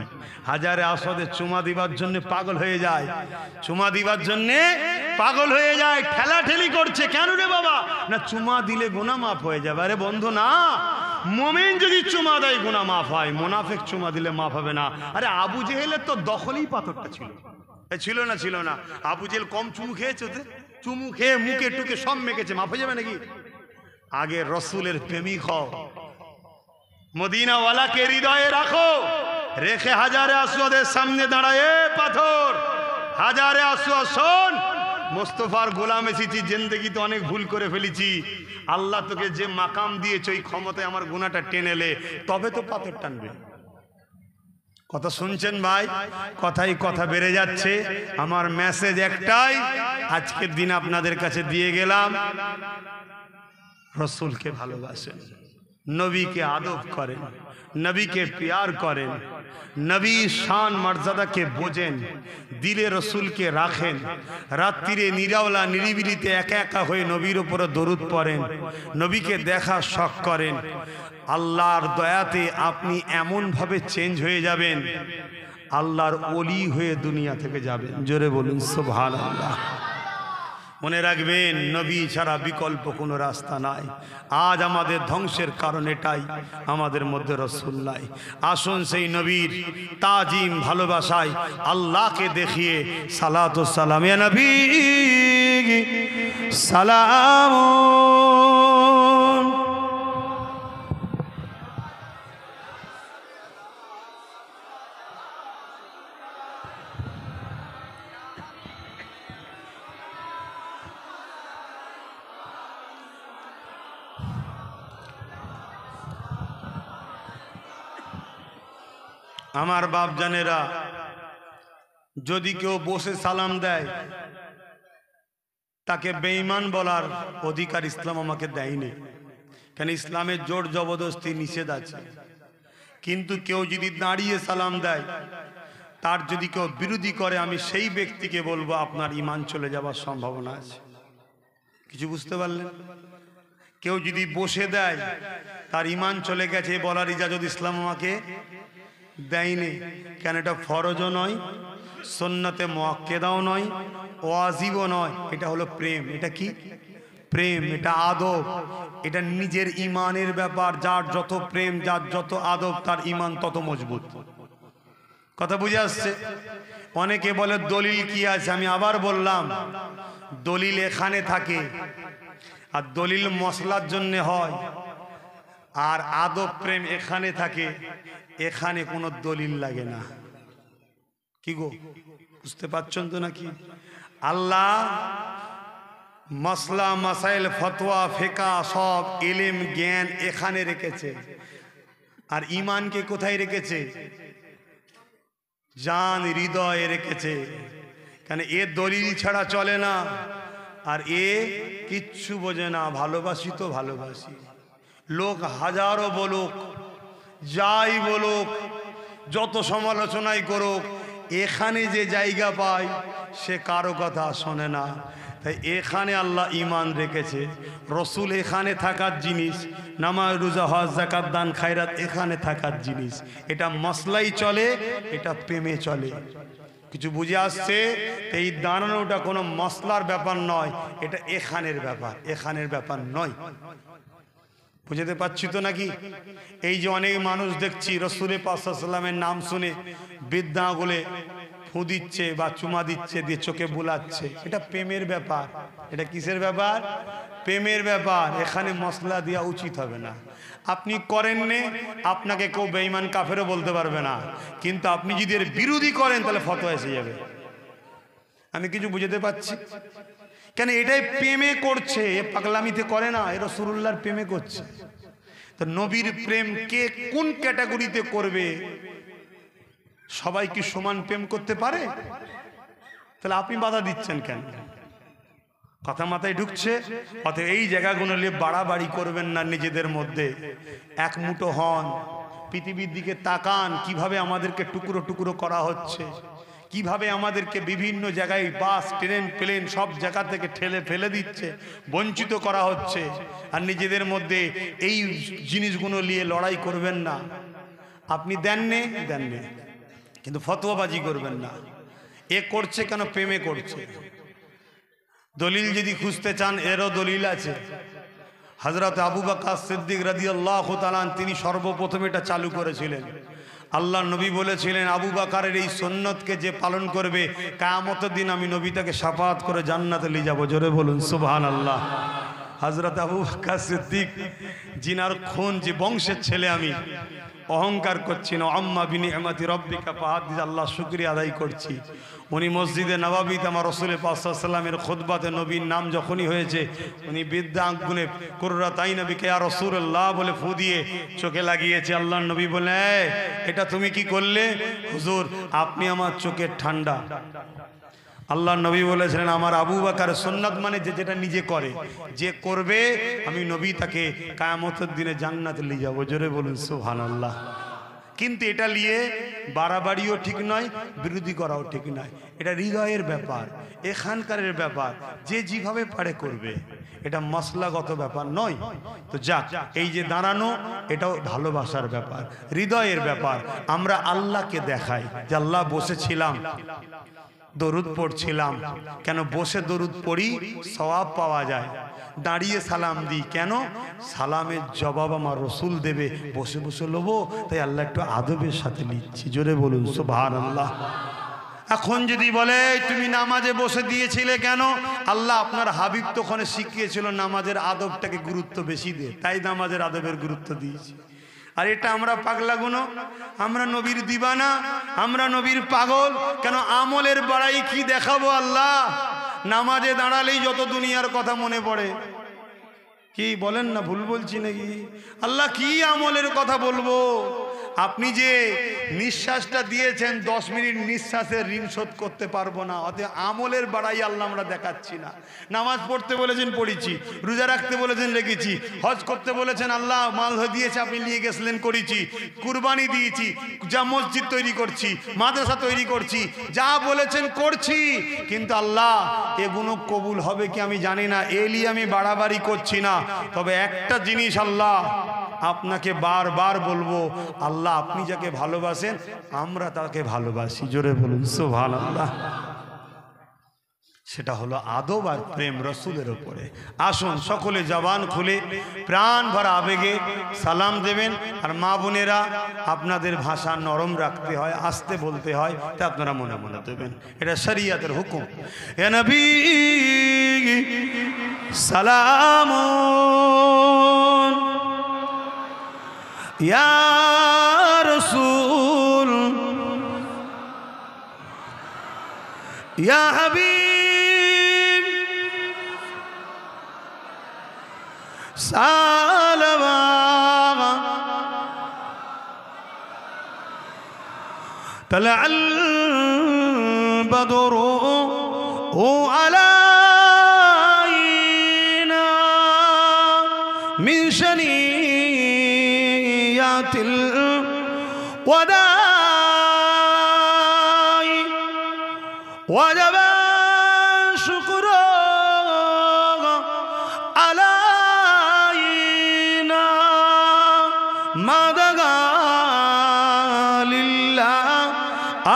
হাজারে আসওয়াদে চুমা দিবার জন্য পাগল হয়ে যায়, চুমা দিবার জন্য পাগল হয়ে যায়, ঠেলাঠেলি করছে। কেন রে বাবা? না চুমা দিলে গুনাহ মাফ হয়ে যাবে। আরে বন্ধু না, মুমিন যদি চুমা দেয় গুনাহ মাফ হয়, মুনাফিক চুমা দিলে মাফ হবে না। আরে আবু জেহেলের তো দখলেই পাথরটা ছিল, ছিল না? ছিল না? আবু জেহেল কম চুমু খেয়েছে? চুমু খেয়ে মুখে টুকে সব মেখেছে, মাফ হয়ে যাবে নাকি? আগে রসুলের প্রেমিক হও, মদিনাওয়ালাকে হৃদয়ে রাখো, রেখে হাজারে আসওয়াদের সামনে দাঁড়ায় পাথর, হাজারে আসওয়াদ শোন, মোস্তফার গোলাম এসেছি, জিন্দেগিতে অনেক ভুল করে ফেলেছি, আল্লাহ তোকে যে মাকাম দিয়েছে ওই ক্ষমতায় আমার গুনাহটা টেনেলে, তবে তো পাথর টানবে। কথা শুনছেন ভাই? কথাই কথা বেড়ে যাচ্ছে। আমার মেসেজ একটাই, আজকের দিন আপনাদের কাছে দিয়ে গেলাম, রসুলকে ভালোবাসেন, নবীকে আদব করেন, নবীকে প্যার করেন, নবী শান মর্যাদাকে বোঝেন, দিলে রসুলকে রাখেন, রাত্রিরে নিরাওলা নিরিবিলিতে একা একা হয়ে নবীর উপরে দরুদ পড়েন, নবীকে দেখা শখ করেন। আল্লাহর দয়াতে আপনি এমনভাবে চেঞ্জ হয়ে যাবেন, আল্লাহর ওলি হয়ে দুনিয়া থেকে যাবেন। জোরে বলুন সুবহানাল্লাহ। মনে রাখবেন, নবী ছাড়া বিকল্প কোনো রাস্তা নাই। আজ আমাদের ধ্বংসের কারণ এটাই, আমাদের মধ্যে রসুল নাই। আসুন সেই নবীর তাজিম ভালোবাসায় আল্লাহকে দেখিয়ে সালাতু সালাম ইয়া নবী সালাম। আমার বাপ জানেরা, যদি কেউ বসে সালাম দেয় তাকে বেঈমান বলার অধিকার ইসলাম আমাকে দেয়নি, কেন ইসলামের জোর জবরদস্তি নিষেধ আছে। কিন্তু কেউ যদি দাঁড়িয়ে সালাম দেয়, তার যদি কেউ বিরোধী করে, আমি সেই ব্যক্তিকে বলবো আপনার ঈমান চলে যাওয়ার সম্ভাবনা আছে। কিছু বুঝতে পারলেন? কেউ যদি বসে দেয়, তার ঈমান চলে গেছে বলার ইজাজত ইসলাম আমাকে দেয়নি। কেন? এটা ফরজও নয়, সুন্নতে মুআক্কাদাও নয়, ওয়াজিবও নয়। এটা হলো প্রেম। এটা কি? প্রেম। এটা আদব। এটা নিজের ঈমানের ব্যাপার। যার যত প্রেম, যার যত আদব, তার ঈমান তত মজবুত। কথা বুঝে আসছে? অনেকে বলে দলিল কি আছে? আমি আবার বললাম, দলিল এখানে থাকে, আর দলিল মশলার জন্য হয়, আর আদব প্রেম এখানে থাকে, এখানে কোনো দলিল লাগে না। কি গো, বুঝতে পারছেন তো নাকি? আল্লাহ মাসলা মাসাইল ফতোয়া ফিকা সব ইলম জ্ঞান এখানে রেখেছে, আর ঈমানকে কোথায় রেখেছে? জান হৃদয়ে রেখেছে। কেন? এ দলিল ছাড়া চলে না, আর এ কিচ্ছু বোঝে না। ভালোবাসি তো ভালোবাসি, লোক হাজারো বলুক, যাই বলুক, যত সমালোচনাই করুক, এখানে যে জায়গা পায় সে কারো কথা শোনে না। তাই এখানে আল্লাহ ঈমান রেখেছে, রসুল এখানে থাকার জিনিস, নামাজ রোজা হজ যাকাত দান খায়রাত এখানে থাকার জিনিস। এটা মসলাই চলে, এটা প্রেমে চলে। কিছু বুঝে আসছে? এই দাঁড়ানোটা কোনো মসলার ব্যাপার নয়, এটা এখানের ব্যাপার, এখানের ব্যাপার নয়। বুঝতে পারছি তো নাকি? এই যে অনেক মানুষ দেখছি রসুলের পাক সাল্লাল্লাহু আলাইহি ওয়াসাল্লামের নাম শুনে বিদ্যা আঙুলে ফু দিচ্ছে বা চুমা দিচ্ছে, দিয়ে চোখে বুলাচ্ছে, এটা প্রেমের ব্যাপার। এটা কিসের ব্যাপার? প্রেমের ব্যাপার। এখানে মশলা দেওয়া উচিত হবে না। আপনি করেন নে, আপনাকে কেউ বেঈমান কাফেরও বলতে পারবে না, কিন্তু আপনি যদি এর বিরোধী করেন তাহলে ফতোয়া এসে যাবে। আমি কিছু বুঝতে পারছি? কেন এটাই প্রেমে করছে, এ পাগলামিতে করে না, এ রাসূলুল্লাহর প্রেমে করছে। তো নবীর প্রেম কে কোন ক্যাটাগরিতে করবে? সবাই কি সমান প্রেম করতে পারে? তাহলে আপনি বাধা দিচ্ছেন কেন? কথা মাথায় ঢুকছে? অতএব এই জায়গাগুলো নিয়ে বাড়াবাড়ি করবেন না নিজেদের মধ্যে। এক মুঠো হন, পৃথিবীর দিকে তাকান, কিভাবে আমাদেরকে টুকরো টুকরো করা হচ্ছে, কিভাবে আমাদেরকে বিভিন্ন জায়গায় বাস, ট্রেন, প্লেন সব জায়গা থেকে ঠেলে ফেলে দিচ্ছে, বঞ্চিত করা হচ্ছে। আর নিজেদের মধ্যে এই জিনিসগুলো নিয়ে লড়াই করবেন না। আপনি দেননি, কিন্তু ফতোয়াবাজি করবেন না। এ করছে কেন? প্রেমে করছে। দলিল যদি খুঁজতে চান, এরও দলিল আছে। হযরত আবু বকর সিদ্দিক রাদিয়াল্লাহু তাআলা তিনি সর্বপ্রথম এটা চালু করেছিলেন। আল্লাহ নবী বলেছিলেন, আবু বকরের এই সুন্নতকে যে পালন করবে, কিয়ামতের দিন আমি নবী তাকে শাফাআত করে জান্নাতে নিয়ে যাব। জোরে বলুন সুবহানাল্লাহ। হযরত আবু বকর সিদ্দিক, জিনার খুন, যে বংশের ছেলে আমি, অহংকার করছি না, আম্মা বিনিআমাতি রাব্বিকা ফাহাদ্দিস, আল্লাহ শুকরিয়া আদায় করছি। উনি মসজিদে নববীতে আমার রাসূল পাক সাল্লাল্লাহু আলাইহি ওয়াসাল্লামের খুতবাতে নবীর নাম যখনই হয়েছে, উনি বিদ্যা আঙ্গুনে কুররাতাইন বিকা ইয়া রাসূলুল্লাহ বলে ফু দিয়ে চোখে লাগিয়েছে। আল্লাহর নবী বলে, এটা তুমি কি করলে? হুজুর, আপনি আমার চোখের ঠান্ডা। আল্লাহর নবী বলেছিলেন, আমার আবু বকরের সুন্নাত মানে যে যেটা নিজে করে, যে করবে আমি নবী তাকে কিয়ামতের দিনে জান্নাতে নিয়ে যাব। জোরে বলুন সুবহানাল্লাহ। কিন্তু এটা নিয়ে বাড়াবাড়িও ঠিক নয়, বিরোধী করাও ঠিক নয়। এটা হৃদয়ের ব্যাপার, এখানকারের ব্যাপার, যে যেভাবে পারে করবে, এটা মশলাগত ব্যাপার নয়। তো যাক, এই যে দাঁড়ানো, এটাও ভালোবাসার ব্যাপার, হৃদয়ের ব্যাপার। আমরা আল্লাহকে দেখাই যে আল্লাহ বসেছিলাম, দরুদ পড়ছিলাম। কেন? বসে দরুদ পড়ি, সওয়াব পাওয়া যায়। দাঁড়িয়ে সালাম দিই, কেন? সালামের জবাব আমার রসুল দেবে, বসে বসে লোবো, তাই আল্লাহ একটু আদবের সাথে নিচ্ছি। জোরে বলুন সুবহানাল্লাহ। এখন যদি বলে তুমি নামাজে বসে দিয়েছিলে কেন? আল্লাহ আপনার হাবিব তো ওখানে শিখিয়েছিল নামাজের আদবটাকে গুরুত্ব বেশি দে, তাই নামাজের আদবের গুরুত্ব দিয়েছি। আর এটা আমরা পাগলাগুনো, আমরা নবীর দিবানা, আমরা নবীর পাগল। কেন? আমলের বাড়াই কি দেখাবো আল্লাহ? নামাজে দাঁড়ালেই যত দুনিয়ার কথা মনে পড়ে। কি বলেন না, ভুল বলছি নাকি? আল্লাহ কি আমলের কথা বলবো? আপনি যে নিঃশ্বাসটা দিয়েছেন, 10 মিনিট নিঃশ্বাসের ঋণ শোধ করতে পারবো না। অতএব আমলের বাড়াই আল্লাহ আমরা দেখাচ্ছি না। নামাজ পড়তে বলেছেন, পড়েছি। রোজা রাখতে বলেছেন, রেখেছি। হজ করতে বলেছেন, আল্লাহ মাল দিয়েছে, আপনি নিয়ে গেছিলেন, করেছি। কুরবানি দিয়েছি, যা মসজিদ তৈরি করছি, মাদ্রাসা তৈরি করছি, যা বলেছেন করছি। কিন্তু আল্লাহ এগুলো কবুল হবে কি আমি জানি না, এলিয়ে আমি বাড়াবাড়ি করছি না। তবে একটা জিনিস আল্লাহ আপনাকে বারবার বলবো, আল্লাহ আপনি যাকে ভালোবাসেন আমরা তাকে ভালোবাসি। জোরে বলুন সুবহানাল্লাহ। সেটা হলো আদব আর প্রেম রসুলের উপরে। আসুন সকলে জবান খুলে প্রাণ ভরা আবেগে সালাম দেবেন। আর মা বোনেরা, আপনাদের ভাষা নরম রাখতে হয়, আস্তে বলতে হয়, তা আপনারা মনে মনে দেবেন। এটা শরীয়তের হুকুম। হে নবী সালামুন ইয়া রাসূল ইয়া হাবিব সালাম তালাল বদরু আলাইনা মিন শানিয়াতিল ওয়াদাই ওয়াজাব শুকর আলাইনা মাদাগা লিল্লাহ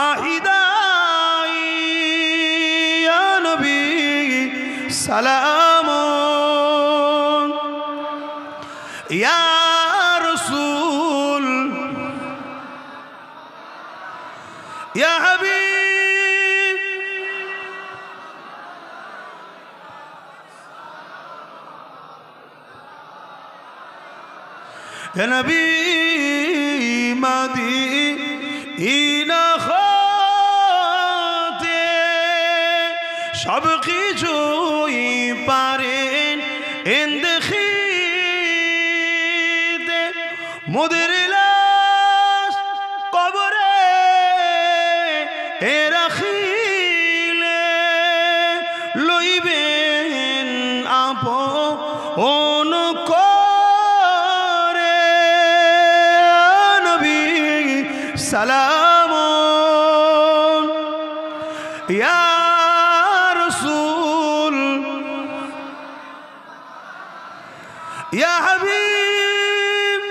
আহিদাই ইয়া নবী সালামুন ইয়া রাসূল ইয়া হাবিব হে নবী মদিনা হতে সব কিছুই পারেন এন্দেখিতে মোদের লাশ কবরে রাখিলে লইবেন আপন করে নবী সালাম ইয়া রাসূল ইয়া হাবিব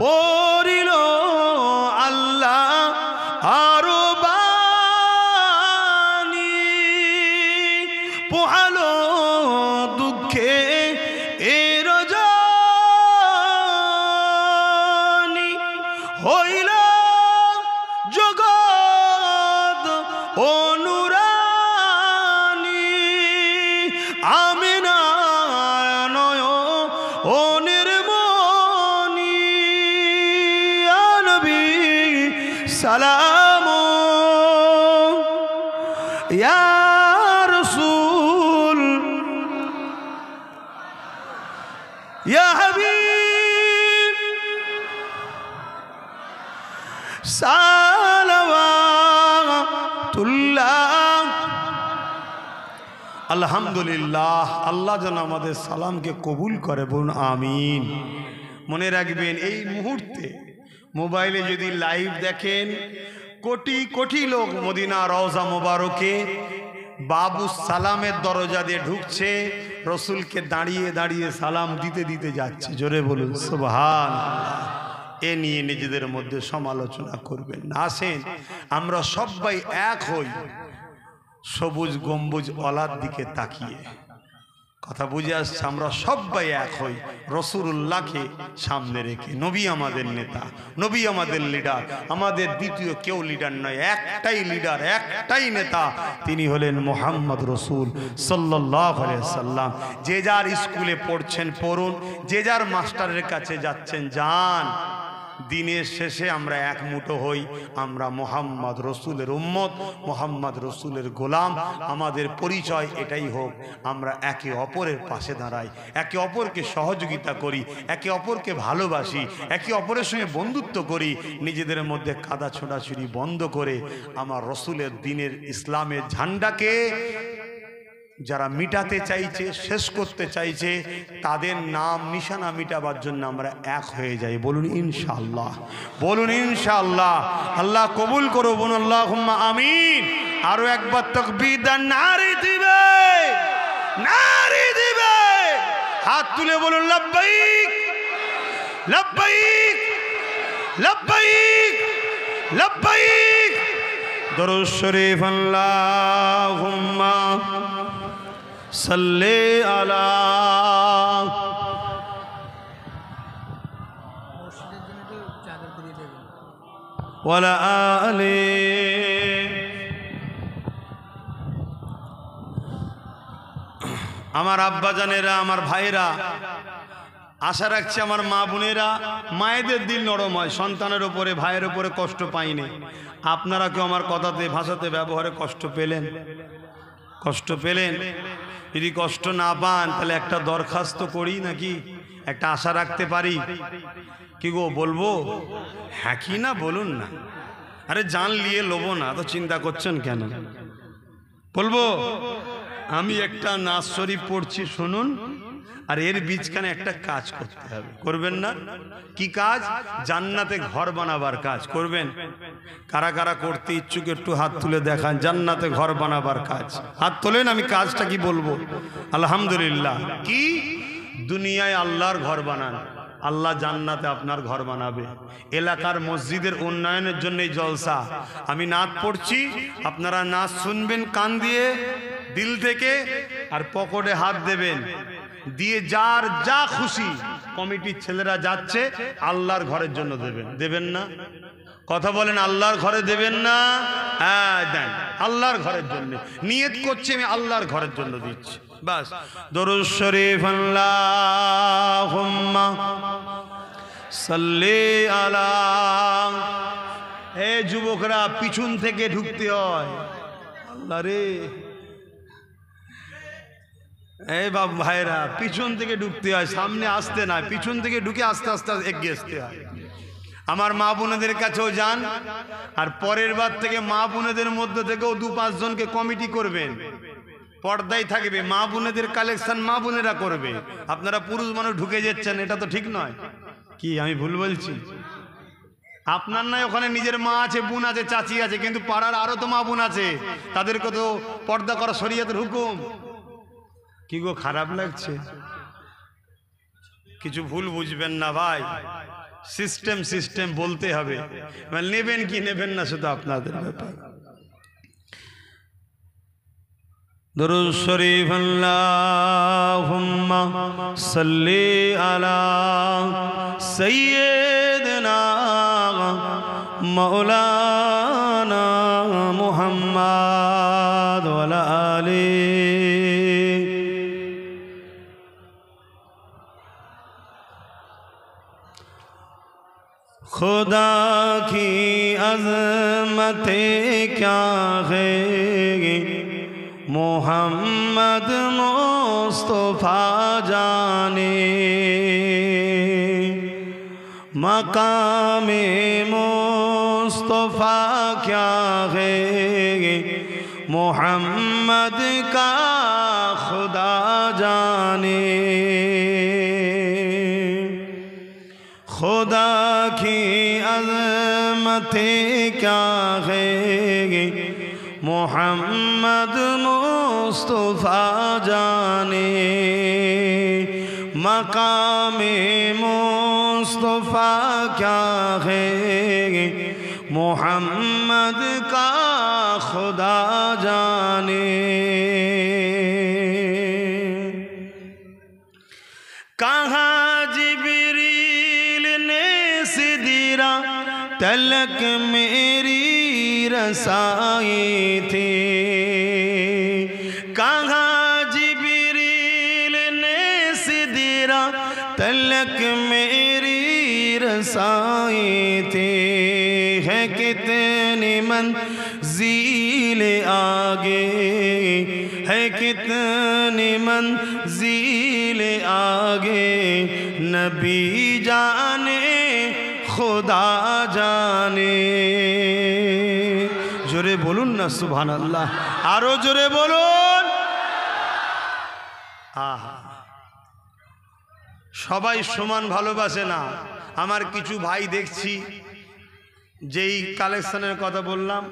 পড়িল আল্লাহ আরো বাণী পোহালো দুঃখে এর জানি হইল জগৎ অনুরানী আমিনার নয়নের মনি ইয়া নবী সালাম ইয়া রাসূল ইয়া হাবিব সালাওয়াতুল্লাহ। আলহামদুলিল্লাহ। আল্লাহ যেন আমাদের সালামকে কবুল করে, বলুন আমিন। মনে রাখবেন এই মুহূর্তে মোবাইলে যদি লাইভ দেখেন, কোটি কোটি লোক মদিনা রওজা মোবারকে বাবু সালামের দরজা দিয়ে ঢুকছে, রসুলকে দাঁড়িয়ে দাঁড়িয়ে সালাম দিতে দিতে যাচ্ছে। জোরে বলুন সুবহানাল্লাহ। এ নিয়ে নিজেদের মধ্যে সমালোচনা করবেন না। আসেন আমরা সবাই এক হই সবুজ গম্বুজ ওয়ালার দিকে তাকিয়ে। কথা বুঝে আসছে? আমরা সবাই এক হই রাসূলুল্লাহকে সামনে রেখে। নবী আমাদের নেতা, নবী আমাদের লিডার, আমাদের দ্বিতীয় কেউ লিডার নয়, একটাই লিডার, একটাই নেতা, তিনি হলেন মুহাম্মদ রাসূল সাল্লাল্লাহু আলাইহি সাল্লাম। যে যার স্কুলে পড়ছেন পড়ুন, যে যার মাস্টারের কাছে যাচ্ছেন যান। দিনের শেষে আমরা এক মুঠো হই, আমরা মোহাম্মদ রসুলের উম্মত, মোহাম্মদ রসুলের গোলাম। আমাদের পরিচয় এটাই হোক, আমরা একে অপরের পাশে দাঁড়াই, একে অপরকে সহযোগিতা করি, একে অপরকে ভালোবাসি, একে অপরের সঙ্গে বন্ধুত্ব করি, নিজেদের মধ্যে কাদা ছোড়াছুড়ি বন্ধ করে আমার রসুলের দিনের ইসলামের ঝান্ডাকে যারা মিটাতে চাইছে, শেষ করতে চাইছে, তাদের নাম নিশানা মিটাবার জন্য আমরা এক হয়ে যাই। বলুন ইনশাআল্লাহ, বলুন ইনশাআল্লাহ। আল্লাহ কবুল করো, বলুন আল্লাহুম্মা আমিন। আরো একবার তাকবীর দান, নারে দিবে, নারে দিবে, হাত তুলে বলুন লাব্বাইক লাব্বাইক লাব্বাইক লাব্বাইক। দরুদ শরীফ আল্লাহুম্মা সাল্লি আলা ওয়ালা আলি। আমার আব্বাজানেরা, আমার ভাইরা, আশা রাখছি আমার মা বোনেরা, মায়েদের দিল নরম হয়, সন্তানের ওপরে ভাইয়ের ওপরে কষ্ট পাইনি। আপনারা কেউ আমার কথাতে ভাষাতে ব্যবহারে কষ্ট পেলেন? কষ্ট পেলেন? যদি কষ্ট না পান তাহলে একটা দরখাস্ত করি নাকি, একটা আশা রাখতে পারি? কি গো বলবো? হ্যাঁ কি না বলুন না। আরে জান লিয়ে লোবো না, তো চিন্তা করছেন কেন? বলবো আমি একটা নাজ শরীফ পড়ছি, শুনুন। আর এর বীজখানে একটা কাজ করতে হবে, করবেন না? কি কাজ? জান্নাতে ঘর বানাবার কাজ করবেন। কারা কারা করতে ইচ্ছুক একটু হাত তুলে দেখান। জান্নাতে ঘর বানাবার কাজ, হাত তোলেন। আমি কাজটা কি বলবো? আলহামদুলিল্লাহ। কি? দুনিয়ায় আল্লাহর ঘর বানান, আল্লাহ জান্নাতে আপনার ঘর বানাবে। এলাকার মসজিদের উন্নয়নের জন্য এই জলসা। আমি নাচ পড়ছি, আপনারা নাচ শুনবেন কান দিয়ে, দিল থেকে, আর পকেটে হাত দেবেন, দিয়ে যার যা খুশি কমিটির ছেলেরা যাচ্ছে আল্লাহর ঘরের জন্য দেবেন। দেবেন না? কথা বলেন, আল্লাহর ঘরে দেবেন না? হ্যাঁ দেন। আল্লাহর ঘরের জন্য নিয়ত করছি, আমি আল্লাহর ঘরের জন্য দিচ্ছি, বাস। দরুদ শরীফ আল্লাহুম্মা সাল্লি আলা। এ যুবকরা, পিছন থেকে ঢুকতে হয়। আল্লাহ রে, এই বাবু ভাইরা, পিছন থেকে ঢুকতে হয়, সামনে আসতে না, পিছন থেকে ঢুকে আস্তে আস্তে এগিয়ে আসতে হয়। আমার মা বোনেদের কাছেও যান, আর পরের বার থেকে মা বোনেদের মধ্যে থেকেও 2-5 জনকে কমিটি করবেন, পর্দায় থাকবে, মা বোনেদের কালেকশন মা বোনেরা করবে। আপনারা পুরুষ মানুষ ঢুকে যাচ্ছেন, এটা তো ঠিক নয়। কি আমি ভুল বলছি? আপনার নয়, ওখানে নিজের মা আছে, বোন আছে, চাচি আছে, কিন্তু পাড়ার আরো তো মা বোন আছে, তাদেরকে তো পর্দা করা শরীয়তের হুকুম। কি গো, খারাপ লাগছে? কিছু ভুল বুঝবেন না ভাই, সিস্টেম সিস্টেম বলতে হবে, নেবেন কি নেবেন না সেটা আপনাদের ব্যাপার। দরুদ শরীফ আল্লাহুম্মা সাল্লি আলা সাইয়্যিদিনা মাওলানা মুহাম্মদ ওয়া আলা আলিহি। खुदा की अज़मतें क्या है, मोहम्मद मुस्तफ़ा जाने। मकामे मुस्तफ़ा क्या है, मोहम्मद का खुदा जाने। खुदा की अज़मतें क्या है, मोहम्मद मुस्तफ़ा जाने। मकामे मुस्तफ़ा क्या है, मोहम्मद का खुदा जाने। कहाँ जिब्रील ने सिदरा तलक मेरी रसाई थी, कहाँ जिब्रील ने सिदरा तलक मेरी रसाई थी। है कितनी मंज़िल आगे, है कितनी मंज़िल आगे, नबी जाने खुदा जाने। जोरे बोलुन ना सुबहानाल्लाह, आरो जोरे बोलुन। आहा, সবাই সমান ভালোবাসে না। আমার কিছু ভাই দেখছি, যেই কালেকশনের কথা বললাম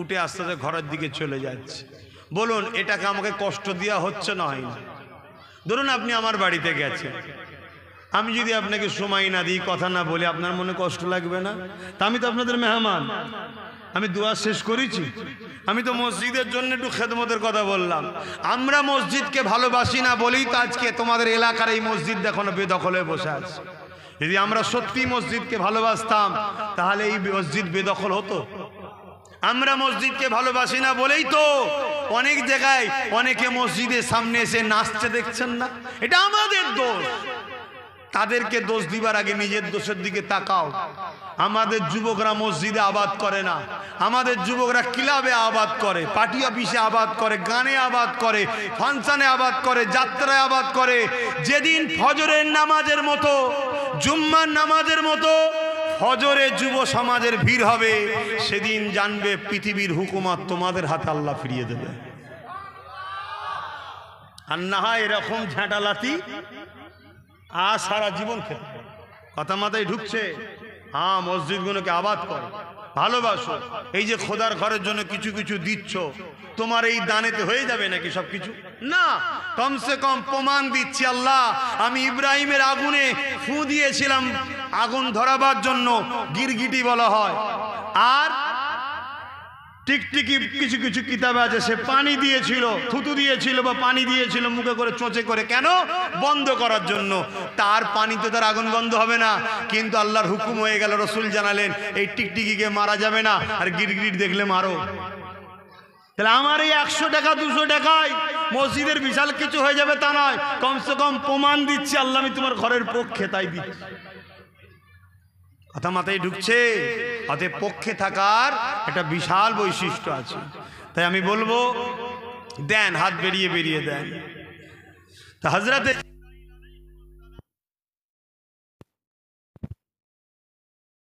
উঠে আস্তে আস্তে ঘরের দিকে চলে যাচ্ছে। বলুন, এটাকে আমাকে কষ্ট দেওয়া হচ্ছে না হয় না? ধরুন আপনি আমার বাড়িতে গেছেন, আমি যদি আপনাকে সময় না দিই, কথা না বলি, আপনার মনে কষ্ট লাগবে না? তা আমি তো আপনাদের মেহমান, আমি দোয়া শেষ করেছি। আমি তো মসজিদের জন্য একটু খেদমতের কথা বললাম। আমরা মসজিদকে ভালোবাসি না বলেই তো আজকে তোমাদের এলাকার এই মসজিদ দেখো না বেদখলে বসে আছে। যদি আমরা সত্যি মসজিদকে ভালোবাসতাম তাহলে এই মসজিদ বেদখল হতো। আমরা মসজিদকে ভালোবাসি না বলেই তো অনেক জায়গায় অনেকে মসজিদের সামনে এসে নাচছে, দেখছেন না? এটা আমাদের দোষ। তাদেরকে দোষ দিবার আগে নিজের দোষের দিকে তাকাও। আমাদের যুবকরা মসজিদে আবাদ করে না, আমাদের যুবকরা ক্লাবে আবাদ করে, পার্টি অফিসে আবাদ করে, গানে আবাদ করে, ফাংশনে আবাদ করে, যাত্রায় আবাদ করে। যেদিন ফজরের নামাজের মতো, জুম্মার নামাজের মতো ফজরে যুব সমাজের ভিড় হবে, সেদিন জানবে পৃথিবীর হুকুমত তোমাদের হাতে আল্লাহ ফিরিয়ে দেবে। আর না হয় এরকম ঝাঁটালাতি আর সারা জীবন খেতে। কথা মাথায় ঢুকছে? হ্যাঁ, মসজিদগুলোকে আবাদ করো, ভালোবাসো। এই যে খোদার ঘরের জন্য কিছু কিছু দিচ্ছ, তোমার এই দানেতে হয়ে যাবে নাকি সব কিছু? না, কমসে কম প্রমাণ দিচ্ছি। আল্লাহ, আমি ইব্রাহিমের আগুনে ফু দিয়েছিলাম আগুন ধরাবার জন্য, গিরগিটি বলা হয়। আর টিকটিকি কিছু কিছু কিতাবে আছে, সে পানি দিয়েছিল, থুতু দিয়েছিল বা পানি দিয়েছিল মুখে করে, চোঁচে করে। কেন? বন্ধ করার জন্য। তার পানি তো তার আগুন বন্ধ হবে না। কিন্তু আল্লাহর হুকুম হয়ে গেল, রসুল জানালেন এই টিকটিকিকে মারা যাবে না, আর গিরগিট দেখলে মারো। তাহলে আমার এই 100 টাকা 200 টাকায় মসজিদের বিশাল কিছু হয়ে যাবে তা নয়, কমসে কম প্রমাণ দিচ্ছি আল্লাহ আমি তোমার ঘরের পক্ষে, তাই দিচ্ছি। কথা মাথায় ঢুকছে? অতএব পক্ষে থাকার একটা বিশাল বৈশিষ্ট্য আছে। তাই আমি বলবো দেন, হাত বেরিয়ে বেরিয়ে দেন। তা হযরতে